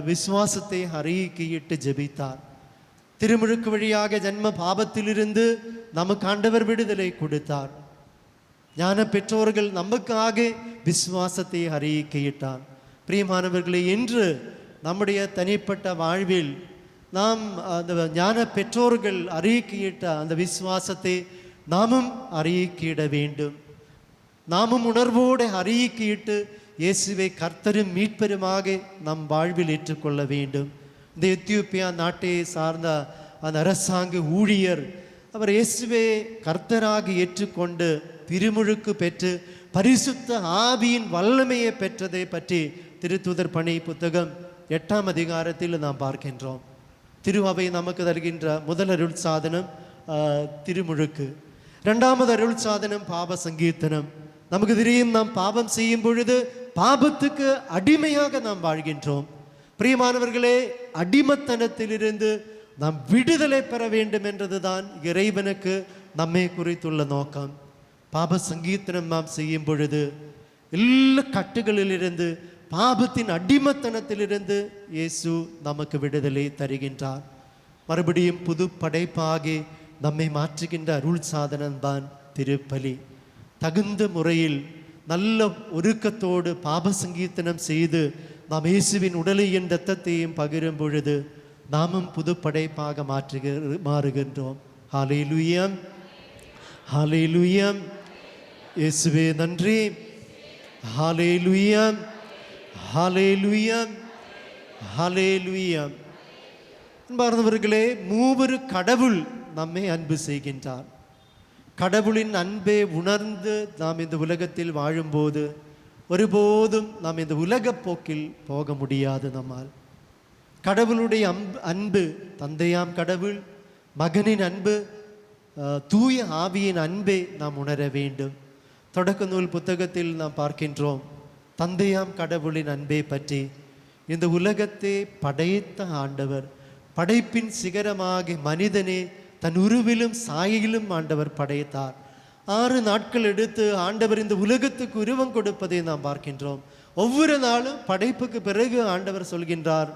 விசுவாசத்தை அறிக்கையிட்டு ஜெபித்தார். திருமுழுக்கு வழியாக ஜன்ம பாபத்திலிருந்து நமக்கு ஆண்டவர் விடுதலை கொடுத்தார். ஞான பெற்றோர்கள் நமக்காக விசுவாசத்தை அறிக்கையிட்டார். பிரியமானவர்களே, இன்று நம்முடைய தனிப்பட்ட வாழ்வில் நாம் அந்த ஞான பெற்றோர்கள் அறிக்கையிட்ட அந்த விசுவாசத்தை நாமும் அறிக்கையிட வேண்டும். நாமும் உணர்வோடு அறிக்கையிட்டு இயேசுவை கர்த்தரும் மீட்பெருமாக நம் வாழ்வில் ஏற்றுக்கொள்ள வேண்டும். இந்த எத்தியோப்பியா நாட்டை சார்ந்த அந்த அரசாங்க ஊழியர் அவர் இயேசுவை கர்த்தராக ஏற்றுக்கொண்டு திருமுழுக்கு பெற்று பரிசுத்த ஆவியின் வல்லமையை பெற்றதை பற்றி திருத்தூதர் பணி புத்தகம் 8ஆம் அதிகாரத்தில் நாம் பார்க்கின்றோம். திருஅவை நமக்கு தருகின்ற முதல் அருள் சாதனம் திருமுழுக்கு. 2வது அருள் சாதனம் பாவ சங்கீர்த்தனம். நமக்கு தெரியும், நாம் பாவம் செய்யும் பொழுது பாவத்துக்கு அடிமையாக நாம் வாழ்கின்றோம். பிரியமானவர்களே, அடிமத்தனத்திலிருந்து நாம் விடுதலை பெற வேண்டும் என்றதுதான் இறைவனுக்கு நம்மை குறித்துள்ள நோக்கம். பாப சங்கீர்த்தனம் நாம் செய்யும் பொழுது எல்லா கட்டுகளிலிருந்து, பாபத்தின் அடிமத்தனத்திலிருந்து இயேசு நமக்கு விடுதலை தருகின்றார். மறுபடியும் புது படைப்பாக நம்மை மாற்றுகின்ற அருள் சாதனம்தான் திருப்பலி. தகுந்த முறையில் நல்ல ஒருக்கத்தோடு பாப சங்கீர்த்தனம் செய்து நாம் இயேசுவின் உடலையும் இரத்தத்தையும் பகிரும் பொழுது நாமும் புது படைப்பாக மாறுகின்றோம். ஹல்லேலூயா, ஹல்லேலூயா. இயேசுவே நன்றி. ஹல்லேலூயா, ஹல்லேலூயா, ஹல்லேலூயா. அன்பார்ந்தவர்களே, மூவரு கடவுள் நம்மை அன்பு செய்கின்றார். கடவுளின் அன்பை உணர்ந்து நாம் இந்த உலகத்தில் வாழும்போது ஒருபோதும் நாம் இந்த உலகப் போக்கில் போக முடியாது. நம்மால் கடவுளுடைய அன்பு, தந்தையாம் கடவுள், மகனின் அன்பு, தூய ஆவியின் அன்பை நாம் உணர வேண்டும். தொடக்க நூல் புத்தகத்தில் நாம் பார்க்கின்றோம் தந்தையாம் கடவுளின் அன்பை பற்றி. இந்த உலகத்தை படைத்த ஆண்டவர், படைப்பின் சிகரமாகி மனிதனே தன் உருவிலும் சாயலிலும் ஆண்டவர் படைத்தார். 6 நாட்கள் எடுத்து ஆண்டவர் இந்த உலகத்துக்கு உருவம் கொடுப்பதை நாம் பார்க்கின்றோம். ஒவ்வொரு நாளும் படைப்புக்கு பிறகு ஆண்டவர் சொல்கின்றார்,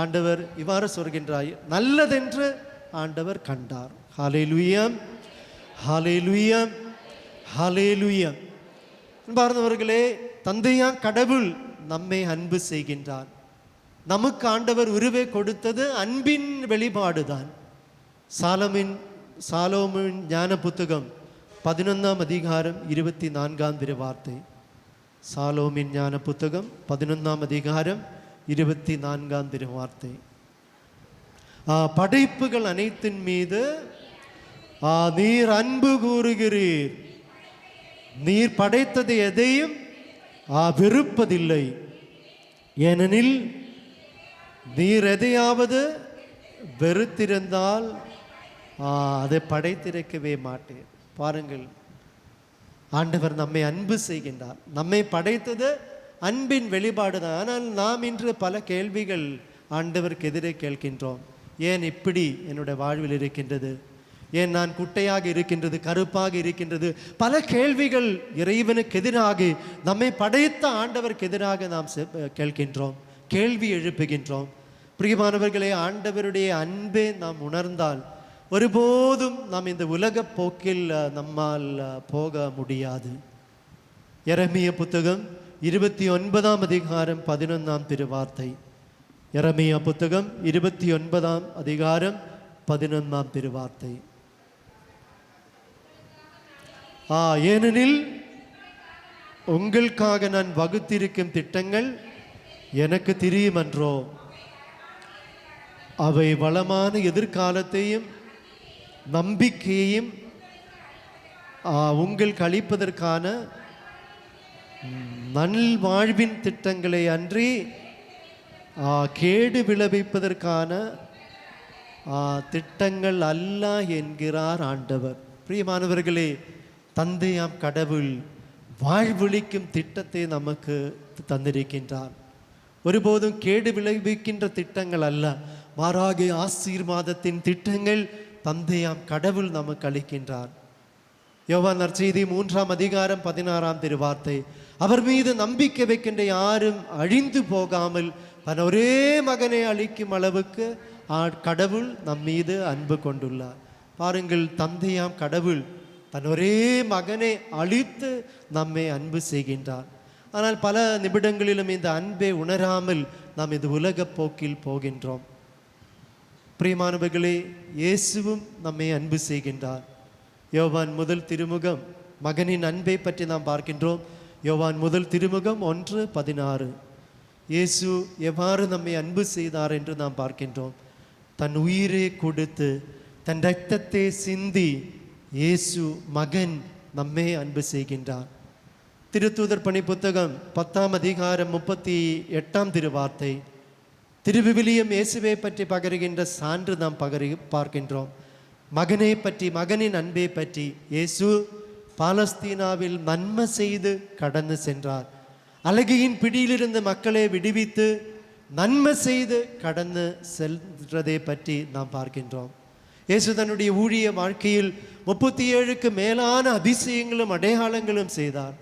ஆண்டவர் இவ்வாறு சொல்கின்றார், நல்லதென்று ஆண்டவர் கண்டார். ஹல்லேலூயா, ஹல்லேலூயா, ஹல்லேலூயா. அன்பார்ந்தவர்களே, தந்தையா கடவுள் நம்மை அன்பு செய்கின்றார். நமக்கு ஆண்டவர் உருவை கொடுத்தது அன்பின் வெளிப்பாடுதான். சாலோமின் ஞான புத்தகம் 11ஆம் அதிகாரம் 24ஆம் திருவார்த்தை. சாலோமின் ஞான புத்தகம் 11ஆம் அதிகாரம் 24ஆம் திருவார்த்தை. படைப்புகள் அனைத்தின் மீது நீர் அன்பு கூறுகிறீர், நீர் படைத்தது எதையும் வெறுப்பதில்லை, ஏனெனில் நீர் எதையாவது வெறுத்திருந்தால் அதை படைத்திருக்கவே மாட்டேன். பாருங்கள், ஆண்டவர் நம்மை அன்பு செய்கின்றார். நம்மை படைத்தது அன்பின் வெளிப்பாடு தான். ஆனால் நாம் இன்று பல கேள்விகள் ஆண்டவருக்கு எதிரே கேட்கின்றோம். ஏன் இப்படி என்னுடைய வாழ்வில் இருக்கின்றது, ஏன் நான் குட்டையாக இருக்கின்றது, கருப்பாக இருக்கின்றது, பல கேள்விகள் இறைவனுக்கு எதிராக, நம்மை படைத்த ஆண்டவருக்கு எதிராக நாம் கேட்கின்றோம், கேள்வி எழுப்புகின்றோம். பிரியமானவர்களே, ஆண்டவருடைய அன்பை நாம் உணர்ந்தால் ஒருபோதும் நாம் இந்த உலக போக்கில் நம்மால் போக முடியாது. எரேமியா புத்தகம் 29ஆம் அதிகாரம் 11ஆம் திருவார்த்தை. எரேமியா புத்தகம் 29ஆம் அதிகாரம் 11ஆம் திருவார்த்தை. ஏனெனில் உங்களுக்காக நான் வகுத்திருக்கும் திட்டங்கள் எனக்கு தெரியுமன்றோ, அவை வளமான எதிர்காலத்தையும் நம்பிக்கையையும் உங்களுக்கு அளிப்பதற்கான நல்வாழ்வின் திட்டங்களை அன்றி கேடு விளைவிப்பதற்கான திட்டங்கள் அல்ல என்கிறார் ஆண்டவர். பிரியமானவர்களே, தந்தையாம் கடவுள் வாழ்வளிக்கும் திட்டத்தை நமக்கு தந்திருக்கின்றார். ஒருபோதும் கேடு விளைவிக்கின்ற திட்டங்கள் அல்ல, மாறாக ஆசீர்வாதத்தின் திட்டங்கள் தந்தையாம் கடவுள் நமக்கு அளிக்கின்றார். யோவான் நற்செய்தி 3ஆம் அதிகாரம் 16ஆம் திருவார்த்தை. அவர் மீது நம்பிக்கை வைக்கின்ற யாரும் அழிந்து போகாமல் தன் ஒரே மகனை அளிக்கும் அளவுக்கு கடவுள் நம் மீது அன்பு கொண்டுள்ளார். பாருங்கள், தந்தையாம் கடவுள் தன் ஒரே மகனை அளித்து நம்மை அன்பு செய்கின்றார். ஆனால் பல நிமிடங்களிலும் இந்த அன்பை உணராமல் நாம் இந்த உலக போக்கில் போகின்றோம். பிரியமானவர்களே, இயேசுவும் நம்மை அன்பு செய்கின்றார். யோவான் முதல் திருமுகம் மகனின் அன்பை பற்றி நாம் பார்க்கின்றோம். யோவான் முதல் திருமுகம் 1:16. இயேசு எவ்வாறு நம்மை அன்பு செய்தார் என்று நாம் பார்க்கின்றோம். தன் உயிரை கொடுத்து தன் இரத்தத்தை சிந்தி இயேசு மகன் நம்மை அன்பு செய்கின்றார். திருத்தூதர் பணி புத்தகம் 10ஆம் அதிகாரம் 38ஆம் திருவார்த்தை. திருவிவிலியம் இயேசுவை பற்றி பகருகின்ற சான்று நாம் பார்க்கின்றோம். மகனை பற்றி, மகனின் அன்பை பற்றி. இயேசு பாலஸ்தீனாவில் நன்மை செய்து கடந்து சென்றார். அழகியின் பிடியிலிருந்து மக்களை விடுவித்து நன்மை செய்து கடந்து செல்றதை பற்றி நாம் பார்க்கின்றோம். இயேசு தன்னுடைய ஊழிய வாழ்க்கையில் 37க்கு மேலான அதிசயங்களும் அடையாளங்களும் செய்தார்.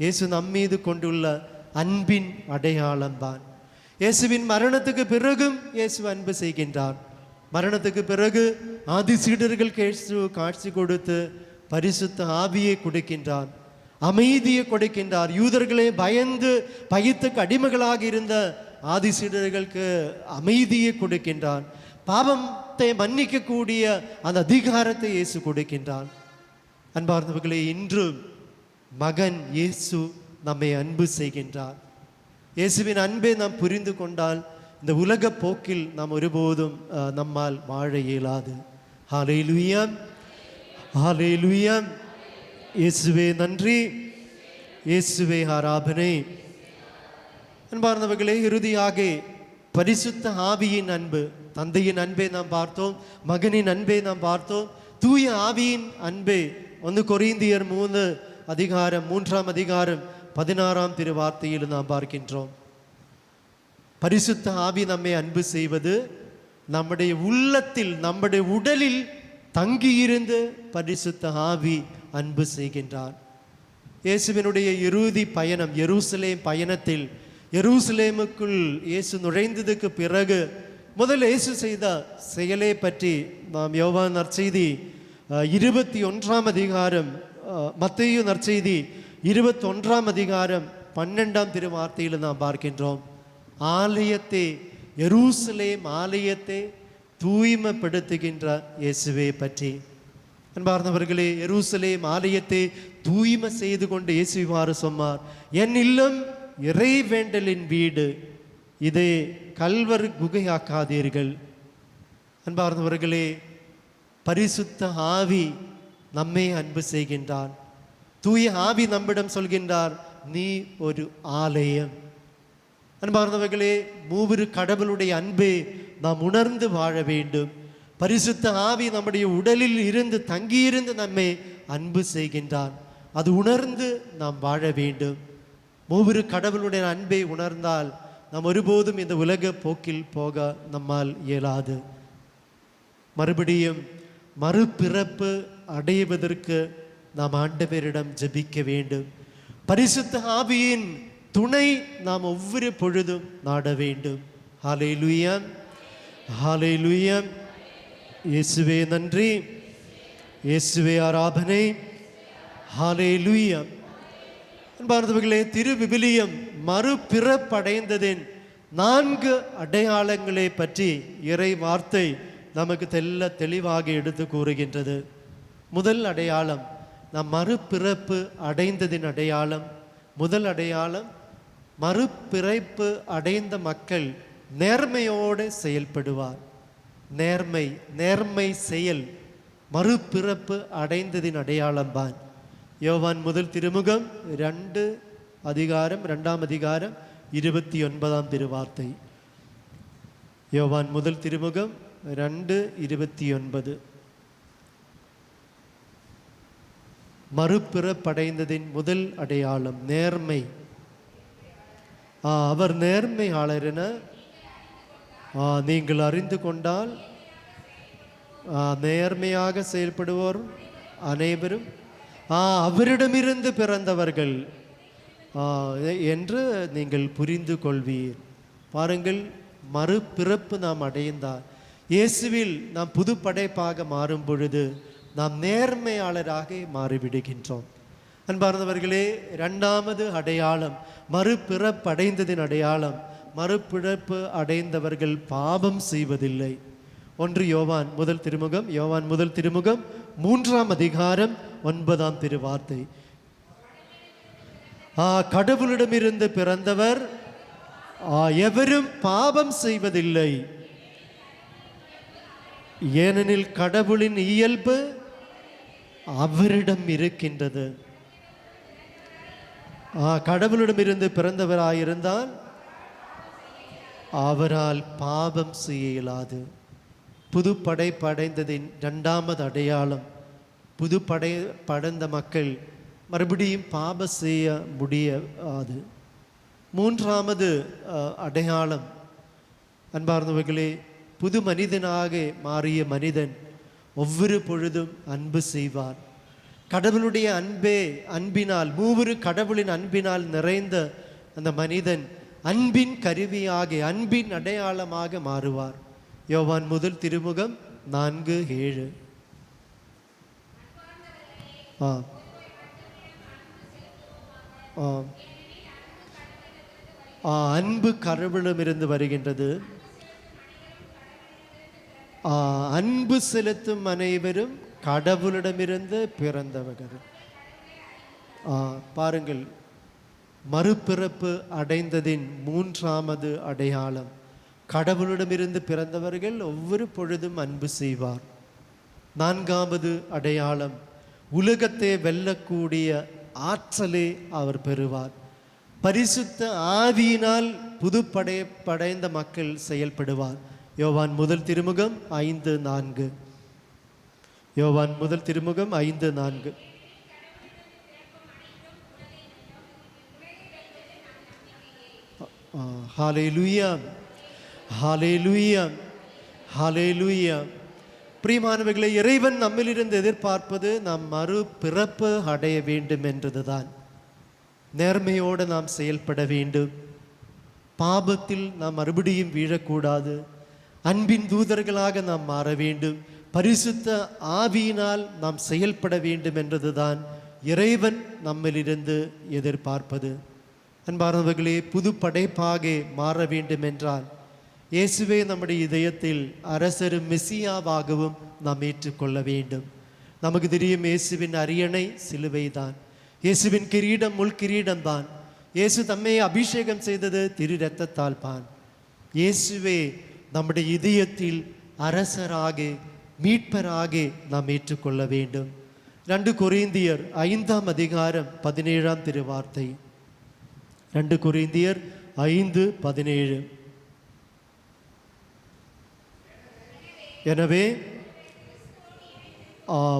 இயேசு நம்மீது கொண்டுள்ள அன்பின் அடையாளம்தான். இயேசுவின் மரணத்துக்கு பிறகும் இயேசு அன்பு செய்கின்றார். மரணத்துக்கு பிறகு ஆதி சீடர்களுக்கு இயேசு காட்சி கொடுத்து பரிசுத்த ஆவியை கொடுக்கின்றார், அமைதியை கொடுக்கின்றார். யூதர்களை பயத்துக்கு அடிமைகளாக இருந்த ஆதி சீடர்களுக்கு அமைதியை கொடுக்கின்றார். பாவத்தை மன்னிக்கக்கூடிய அந்த அதிகாரத்தை இயேசு கொடுக்கின்றார். அன்பார்ந்தவர்களே, இன்று மகன் இயேசு நம்மை அன்பு செய்கின்றார். இயேசுவின் அன்பை நாம் புரிந்து கொண்டால் இந்த உலக போக்கில் நாம் ஒருபோதும் நம்மால் வாழ இயலாது. ஹல்லேலூயா, ஹல்லேலூயா. இயேசுவே நன்றி, இயேசுவே ஆராதனை. அன்பார்ந்தவர்களே, இறுதியாக பரிசுத்த ஆவியின் அன்பு. தந்தையின் அன்பை நாம் பார்த்தோம், மகனின் அன்பை நாம் பார்த்தோம், தூய ஆவியின் அன்பை 1 கொரிந்தியர் 3 அதிகாரம் 3ஆம் அதிகாரம் 16ஆம் திருவார்த்தையில் நாம் பார்க்கின்றோம். பரிசுத்த ஆவி நம்மை அன்பு செய்வது நம்முடைய உள்ளத்தில், நம்முடைய உடலில் தங்கியிருந்து பரிசுத்த ஆவி அன்பு செய்கின்றார். இயேசுவினுடைய இறுதி பயணம், எருசலேம் பயணத்தில், எருசலேமுக்குள் இயேசு நுழைந்ததுக்கு பிறகு முதல் இயேசு செய்த செயலை பற்றி நாம் யோவான் நற்செய்தி 21ஆம் அதிகாரம், மத்தேயு நற்செய்தி 21ஆம் அதிகாரம் 12ஆம் திருவார்த்தையில் நாம் பார்க்கின்றோம். ஆலயத்தை, எருசலேம் ஆலயத்தை தூய்மைப்படுத்துகின்ற இயேசுவை பற்றி. அன்பார்ந்தவர்களே, எருசலேம் ஆலயத்தை தூய்மை செய்து கொண்டு இயேசு இவ்வாறு சொன்னார், என் இல்லம் இறைவேண்டலின் வீடு, இதை கல்வர் குகையாக்காதீர்கள். அன்பார்ந்தவர்களே, பரிசுத்த ஆவி நம்மை அன்பு செய்கின்றார். தூய ஆவி நம்மிடம் சொல்கின்றார், நீ ஒரு ஆலயம். அன்பார்ந்தவர்களே, மூவரு கடவுளுடைய அன்பை நாம் உணர்ந்து வாழ வேண்டும். பரிசுத்த ஆவி நம்முடைய உடலில் இருந்து தங்கியிருந்து நம்மை அன்பு செய்கின்றான். அது உணர்ந்து நாம் வாழ வேண்டும். மூவரு கடவுளுடைய அன்பை உணர்ந்தால் நாம் ஒருபோதும் இந்த உலக போக்கில் போக நம்மால் இயலாது. மறுபடியும் மறுபிறப்பு அடைவதற்கு நாம் ஆண்டவரிடம் ஜெபிக்க வேண்டும். பரிசுத்த ஆவியின் துணை நாம் ஒவ்வொரு பொழுதும் நாட வேண்டும். ஹல்லேலூயா, ஹல்லேலூயா. இயேசுவே நன்றி, இயேசுவே ஆராதனை. ஹல்லேலூயா. அன்பார்ந்தவர்களே, திருவிவிலியம் மறுபிறப்படைந்ததின் 4 அடையாளங்களை பற்றி இறை வார்த்தை நமக்கு தெளிவாக எடுத்து கூறுகின்றது. முதல் அடையாளம், நாம் மறுபிறப்பு அடைந்ததின் அடையாளம். முதல் அடையாளம், மறுபிறப்பு அடைந்த மக்கள் நேர்மையோடு செயல்படுவார். நேர்மை செயல் மறுபிறப்பு அடைந்ததின் அடையாளம் தான். யோவான் முதல் திருமுகம் 2ஆம் அதிகாரம் 29ஆம் திருவார்த்தை. யோவான் முதல் திருமுகம் 2:29. மறுபிறப்படைந்ததின் முதல் அடையாளம் நேர்மை. அவர் நேர்மையாளர் என நீங்கள் அறிந்து கொண்டால் நேர்மையாக செயல்படுவோர் அனைவரும் அவரிடமிருந்து பிறந்தவர்கள் என்று நீங்கள் புரிந்து கொள்வீர். பாருங்கள், மறுபிறப்பு நாம் அடைந்தால், இயேசுவில் நாம் புது படைப்பாக மாறும் பொழுது நாம் நேர்மையாளராக மாறிவிடுகின்றோம். அன்பார்ந்தவர்களே, 2வது அடையாளம், மறுபிறப்பு அடைந்ததின் அடையாளம். மறுபிறப்பு அடைந்தவர்கள் பாவம் செய்வதில்லை. 1 யோவான் முதல் திருமுகம் 3ஆம் அதிகாரம் 9ஆம் திருவார்த்தை. கடவுளிடமிருந்து பிறந்தவர் எவரும் பாவம் செய்வதில்லை, ஏனெனில் கடவுளின் இயல்பு அவரிடம் இருக்கின்றது. கடவுளிடமிருந்து பிறந்தவராயிருந்தால் அவரால் பாவம் செய்ய இயலாது. புது படைப்படைந்ததின் 2வது அடையாளம், புது படைந்த மக்கள் மறுபடியும் பாவம் செய்ய முடியாது. 3வது அடையாளம், அன்பார்ந்தவர்களே, புது மனிதனாக மாறிய மனிதன் ஒவ்வொரு பொழுதும் அன்பு செய்வார். கடவுளுடைய அன்பினால், மூவரு கடவுளின் அன்பினால் நிறைந்த அந்த மனிதன் அன்பின் கருவியாக, அன்பின் அடையாளமாக மாறுவார். யோவான் முதல் திருமுகம் 4:7. அன்பு கடவுளிடமிருந்து வருகின்றது. அன்பு செலுத்தும் அனைவரும் கடவுளிடமிருந்து பிறந்தவர்கள். பாருங்கள், மறுபிறப்பு அடைந்ததின் 3வது அடையாளம், கடவுளிடமிருந்து பிறந்தவர்கள் ஒவ்வொரு பொழுதும் அன்பு செய்வார். 4வது அடையாளம், உலகத்தை வெல்லக்கூடிய ஆற்றலை அவர் பெறுவார். பரிசுத்த ஆவியினால் புது படைந்த மக்கள் செயல்படுவார். யோவான் முதல் திருமுகம் 5:4. யோவான் முதல் திருமுகம் 5:4. ஹalleluya, ஹalleluya, ஹalleluya. பிரியமானவர்களே, இறைவன் நம்மிலிருந்து எதிர்பார்ப்பது நாம் மறுபிறப்பு அடைய வேண்டும் என்றதுதான். நேர்மையோடு நாம் செயல்பட வேண்டும். பாபத்தில் நாம் மறுபடியும் வீழக்கூடாது. அன்பின் தூதர்களாக நாம் மாற வேண்டும். பரிசுத்த ஆவியினால் நாம் செயல்பட வேண்டும் என்றதுதான் இறைவன் நம்மிலிருந்து எதிர்பார்ப்பது. அன்பார்ந்தவர்களே, புது படைப்பாக மாற வேண்டும் என்றால் இயேசுவே நம்முடைய இதயத்தில் அரசரும் மெசியாவாகவும் நாம் ஏற்றுக்கொள்ள வேண்டும். நமக்கு தெரியும், இயேசுவின் அரியணை சிலுவை தான். இயேசுவின் கிரீடம் முள் கிரீடம் தான். இயேசு தம்மை அபிஷேகம் செய்தது திரு இரத்தத்தால் தான். இயேசுவே நம்முடைய இதயத்தில் அரசராக மீட்பராக நாம் ஏற்றுக்கொள்ள வேண்டும். 2 கொரிந்தியர் 5ஆம் அதிகாரம் 17ஆம் திருவார்த்தை. 2 கொரிந்தியர் 5:17. எனவே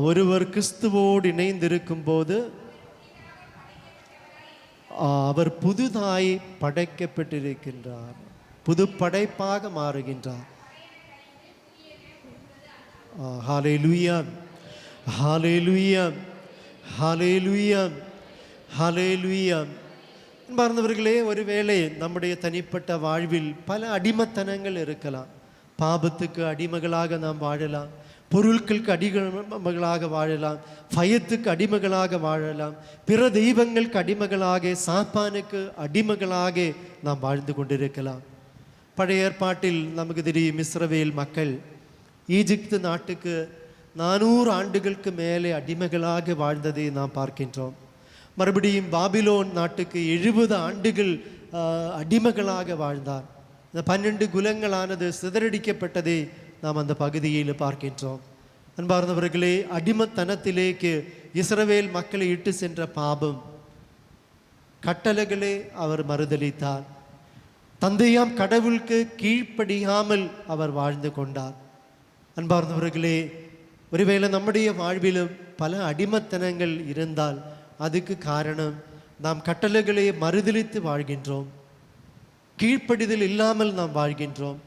ஒருவர் கிறிஸ்துவோடு இணைந்திருக்கும் போது அவர் புதுதாய் படைக்கப்பட்டிருக்கின்றார், புது படைப்பாக மாறுகின்றார். ஹalleluya, ஹalleluya, ஹalleluya, ஹalleluya. அன்பார்ந்தவர்களே, ஒருவேளை நம்முடைய தனிப்பட்ட வாழ்வில் பல அடிமைத்தனங்கள் இருக்கலாம். பாபத்துக்கு அடிமைகளாக நாம் வாழலாம், பொருட்களுக்கு அடிமைகளாக வாழலாம், பயத்துக்கு அடிமைகளாக வாழலாம், பிற தெய்வங்களுக்கு அடிமைகளாக, சாப்பானுக்கு அடிமைகளாக நாம் வாழ்ந்து கொண்டிருக்கலாம். பழைய ஏற்பாட்டில் நமக்கு தெரியும், இஸ்ரவேல் மக்கள் ஈஜிப்து நாட்டுக்கு 400 ஆண்டுகளுக்கு மேலே அடிமைகளாக வாழ்ந்ததை நாம் பார்க்கின்றோம். மறுபடியும் பாபிலோன் நாட்டுக்கு 70 ஆண்டுகள் அடிமைகளாக வாழ்ந்தார். இந்த 12 குலங்களானது சிதறடிக்கப்பட்டதை நாம் அந்த பகுதியில் பார்க்கின்றோம். அன்பார்ந்தவர்களே, அடிமைத்தனத்திலேக்கு இஸ்ரவேல் மக்களை இட்டு சென்ற பாபம், கட்டளைகளே அவர் மறுதலித்தார். தந்தையாம் கடவுளுக்கு கீழ்ப்படியாமல் அவர் வாழ்ந்து கொண்டார். அன்பார்ந்தவர்களே, ஒருவேளை நம்முடைய வாழ்விலும் பல அடிமைத்தனங்கள் இருந்தால் அதுக்கு காரணம் நாம் கட்டளைகளை மறுதலித்து வாழ்கின்றோம், கீழ்ப்படிதல் இல்லாமல் நாம் வாழ்கின்றோம்.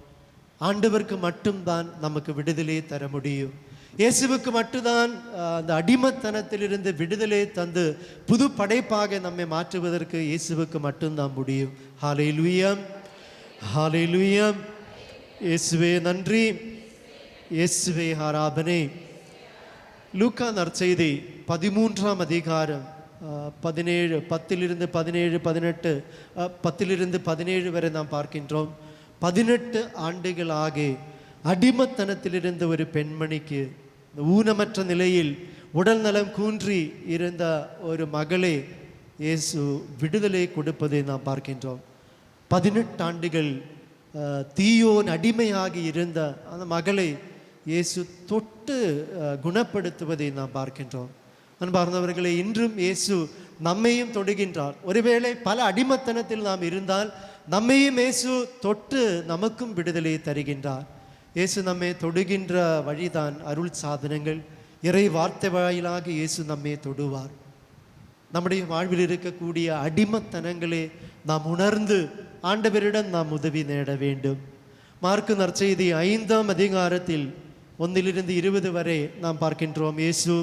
ஆண்டவருக்கு மட்டும்தான் நமக்கு விடுதலை தர முடியும். இயேசுவுக்கு மட்டும்தான் அந்த அடிமைத்தனத்திலிருந்து விடுதலை தந்து புது படைப்பாக நம்மை மாற்றுவதற்கு இயேசுவுக்கு மட்டும்தான் முடியும். ஹalleluya, ஹalleluya. இயேசுவே நன்றி, இயேசுவே ஆராதனை. லூக்கா நற்செய்தி 13ஆம் அதிகாரம் 17, 10 17, 18, 10 17 வரை நாம் பார்க்கின்றோம். 18 ஆண்டுகளாக அடிமைத்தனத்திலிருந்த ஒரு பெண்மணிக்கு, ஊனமற்ற நிலையில் உடல் நலம் கூன்றி இருந்த ஒரு மகளை இயேசு விடுதலை கொடுப்பதை நாம் பார்க்கின்றோம். 18 ஆண்டுகள் தீயோன் அடிமையாகி இருந்த அந்த மகளை இயேசு தொட்டு குணப்படுத்துவதை நாம் பார்க்கின்றோம். அன்பார்ந்தவர்களே, இன்றும் இயேசு நம்மையும் தொடுகின்றார். ஒருவேளை பல அடிமைத்தனத்தில் நாம் இருந்தால் நம்மையும் இயேசு தொட்டு நமக்கும் விடுதலை தருகின்றார். இயேசு நம்மை தொடுகின்ற வழிதான் அருள் சாதனங்கள். இறை வார்த்தை வாயிலாக இயேசு நம்மை தொடுவார். நம்முடைய வாழ்வில் இருக்கக்கூடிய அடிமைத்தனங்களை நாம் உணர்ந்து ஆண்டவரிடம் நாம் உதவி நேட வேண்டும். மார்க்கு நற்செய்தி 5ஆம் அதிகாரத்தில் 1-20 வரை நாம் பார்க்கின்றோம். இயேசு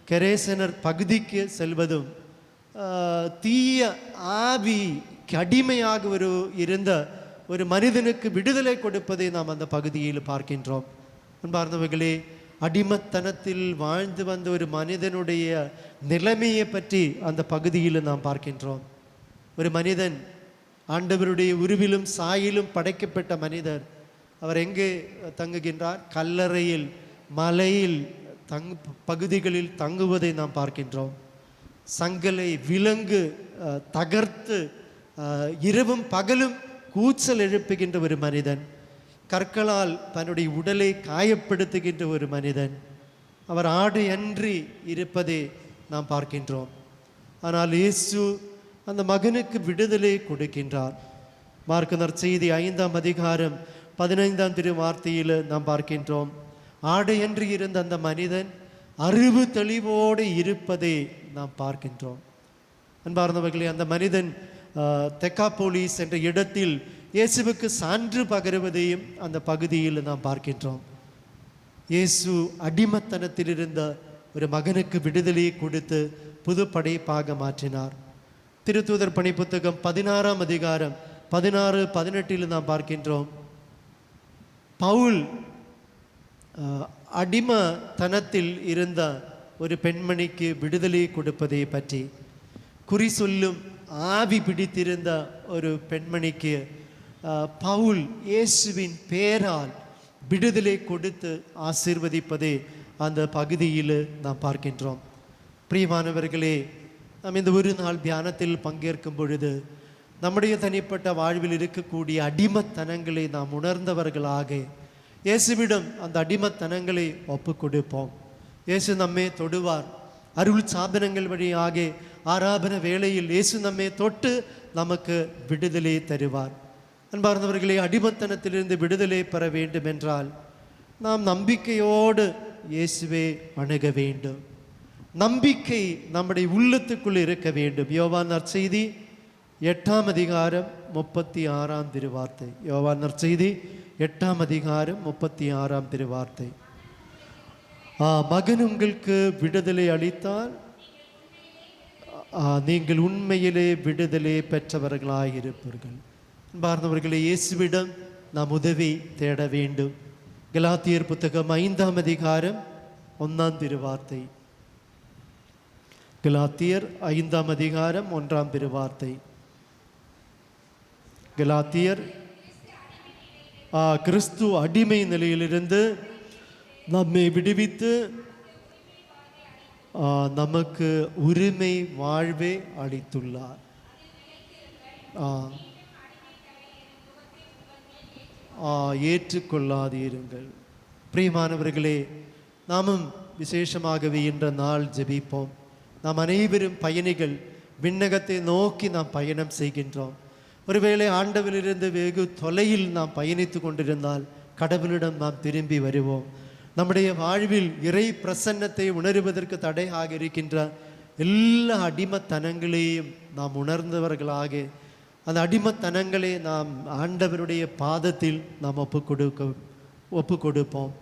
கெரேசனர் பகுதிக்கு செல்வதும் தீய ஆவிக்கு அடிமையாக இருந்த ஒரு மனிதனுக்கு விடுதலை கொடுப்பதை நாம் அந்த பகுதியில் பார்க்கின்றோம். அன்பார்ந்தவர்களே, அடிமைத்தனத்தில் வாழ்ந்து வந்த ஒரு மனிதனுடைய நிலைமையை பற்றி அந்த பகுதியில் நாம் பார்க்கின்றோம். ஒரு மனிதன் ஆண்டவருடைய உருவிலும் சாயிலும் படைக்கப்பட்ட மனிதர். அவர் எங்கே தங்குகின்றார்? கல்லறையில், மலையில் பகுதிகளில் தங்குவதை நாம் பார்க்கின்றோம். சங்கலை விலங்கு தகர்த்து இரவும் பகலும் கூச்சல் எழுப்புகின்ற ஒரு மனிதன், கற்களால் தன்னுடைய உடலை காயப்படுத்துகின்ற ஒரு மனிதன், அவர் ஆடை அன்றி இருப்பதை நாம் பார்க்கின்றோம். ஆனால் இயேசு அந்த மகனுக்கு விடுதலை கொடுக்கின்றார். மார்க்கு நற்செய்தி 5ஆம் அதிகாரம் 15ஆம் திருவார்த்தையில் நாம் பார்க்கின்றோம். ஆடையன்றி இருந்த அந்த மனிதன் அறிவு தெளிவோடு இருப்பதை நாம் பார்க்கின்றோம். அன்பார்ந்தவர்களே, அந்த மனிதன் தெக்காபோலிஸ் என்ற இடத்தில் இயேசுவுக்கு சான்று பகருவதையும் அந்த பகுதியில் நாம் பார்க்கின்றோம். இயேசு அடிமத்தனத்தில் இருந்த ஒரு மகனுக்கு விடுதலையை கொடுத்து புது படைப்பாக மாற்றினார். திருத்தூதர் பணி புத்தகம் 16ஆம் அதிகாரம் 16-18 நாம் பார்க்கின்றோம். பவுல் அடிமத்தனத்தில் இருந்த ஒரு பெண்மணிக்கு விடுதலை கொடுப்பதை பற்றி, குறி சொல்லும் ஆவி பிடித்திருந்த ஒரு பெண்மணிக்கு பவுல் இயேசுவின் பேரால் விடுதலை கொடுத்து ஆசீர்வதிப்பதை அந்த பகுதியில் நாம் பார்க்கின்றோம். பிரியமானவர்களே, நாம் இந்த ஒரு நாள் தியானத்தில் பங்கேற்கும் பொழுது நம்முடைய தனிப்பட்ட வாழ்வில் இருக்கக்கூடிய அடிமத்தனங்களை நாம் உணர்ந்தவர்களாக இயேசுவிடம் அந்த அடிமத்தனங்களை ஒப்பு கொடுப்போம். இயேசு நம்மை தொடுவார். அருள் சாதனங்கள் வழியாக ஆராதன வேளையில் இயேசு நம்மை தொட்டு நமக்கு விடுதலை தருவார். அன்பார்ந்தவர்களே, அடிமத்தனத்திலிருந்து விடுதலை பெற வேண்டும் என்றால் நாம் நம்பிக்கையோடு இயேசுவே அணுக வேண்டும். நம்பிக்கை நம்முடைய உள்ளத்துக்குள் இருக்க வேண்டும். யோவான் நற்செய்தி 8ஆம் அதிகாரம் 36ஆம் திருவார்த்தை. யோவான் நற்செய்தி 8ஆம் அதிகாரம் 36ஆம் திருவார்த்தை. மகன் உங்களுக்கு விடுதலை அளித்தால் நீங்கள் உண்மையிலே விடுதலை பெற்றவர்களாக இருப்பீர்கள். அன்பார்ந்தவர்களே, இயேசுவிடம் நாம் உதவி தேட வேண்டும். கலாத்தியர் புத்தகம் 5ஆம் அதிகாரம் 1ஆம் திருவார்த்தை. கலாத்தியர் 5ஆம் அதிகாரம் 1ஆம் திருவார்த்தை. கலாத்தியர் கிறிஸ்து அடிமை நிலையிலிருந்து நம்மை விடுவித்து நமக்கு உரிமை வாழ்வை அளித்துள்ளார். ஏற்றுக்கொள்ளாதீருங்கள். பிரியமானவர்களே, நாமும் விசேஷமாகவே இன்ற நாள் ஜெபிப்போம். நாம் அனைவரும் பயணிகள். விண்ணகத்தை நோக்கி நாம் பயணம் செய்கின்றோம். ஒருவேளை ஆண்டவரிலிருந்து வெகு தொலையில் நாம் பயணித்து கொண்டிருந்தால் கடவுளிடம் நாம் திரும்பி வருவோம். நம்முடைய வாழ்வில் இறை பிரசன்னத்தை உணருவதற்கு தடையாக இருக்கின்ற எல்லா அடிமத்தனங்களையும் நாம் உணர்ந்தவர்களாக அந்த அடிமத்தனங்களை நாம் ஆண்டவருடைய பாதத்தில் நாம் ஒப்பு கொடுப்போம்.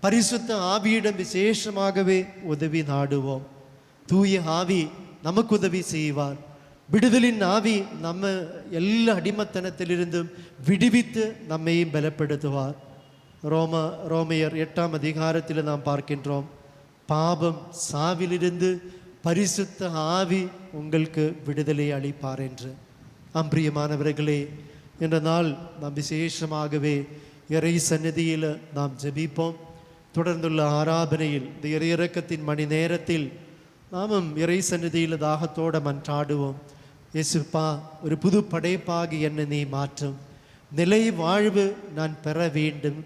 பரிசுத்த ஆவியிடம் விசேஷமாகவே உதவி நாடுவோம். தூய ஆவி நமக்கு உதவி செய்வார். விடுதலின் ஆவி நம்ம எல்லா அடிமத்தனத்திலிருந்தும் விடுவித்து நம்மையும் பலப்படுத்துவார். ரோமையர் 8ஆம் அதிகாரத்தில் நாம் பார்க்கின்றோம், பாவம் சாவிலிருந்து பரிசுத்த ஆவி உங்களுக்கு விடுதலை அளிப்பார் என்று. பிரியமானவர்களே, என்ற நாள் நாம் விசேஷமாகவே இறை சந்நிதியில் நாம் ஜெபிப்போம். தொடர்ந்துள்ள ஆராதனையில் இந்த இறையிறக்கத்தின் மணி நேரத்தில் நாமும் இறை சந்நிதியில் தாகத்தோடு மன்றாடுவோம். இயேசுப்பா, ஒரு புது படைப்பாகி என்னை நீ மாற்றும். நிலை வாழ்வு நான் பெற வேண்டும்.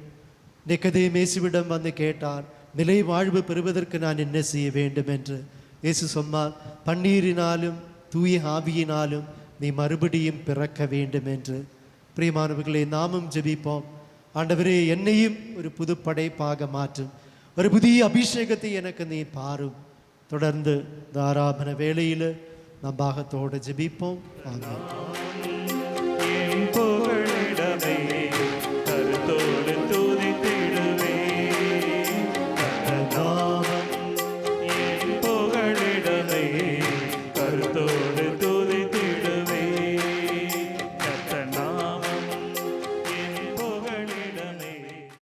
நிக்கதேமேசுவிடம் வந்து கேட்டார், நிலை வாழ்வு பெறுவதற்கு நான் என்ன செய்ய வேண்டும் என்று. இயேசு சொன்னார், பன்னீரினாலும் தூய ஆவியினாலும் நீ மறுபடியும் பிறக்க வேண்டும் என்று. பிரியமானவர்களே, நாமும் ஜெபிப்போம். ஆண்டவரே, என்னையும் ஒரு புது படைப்பாக மாற்றும். ஒரு புதிய அபிஷேகத்தை எனக்கு நீ பாரும். தொடர்ந்து தாராபன வேளையில் நாம் பாகத்தோடு ஜெபிப்போம். ஆமென்.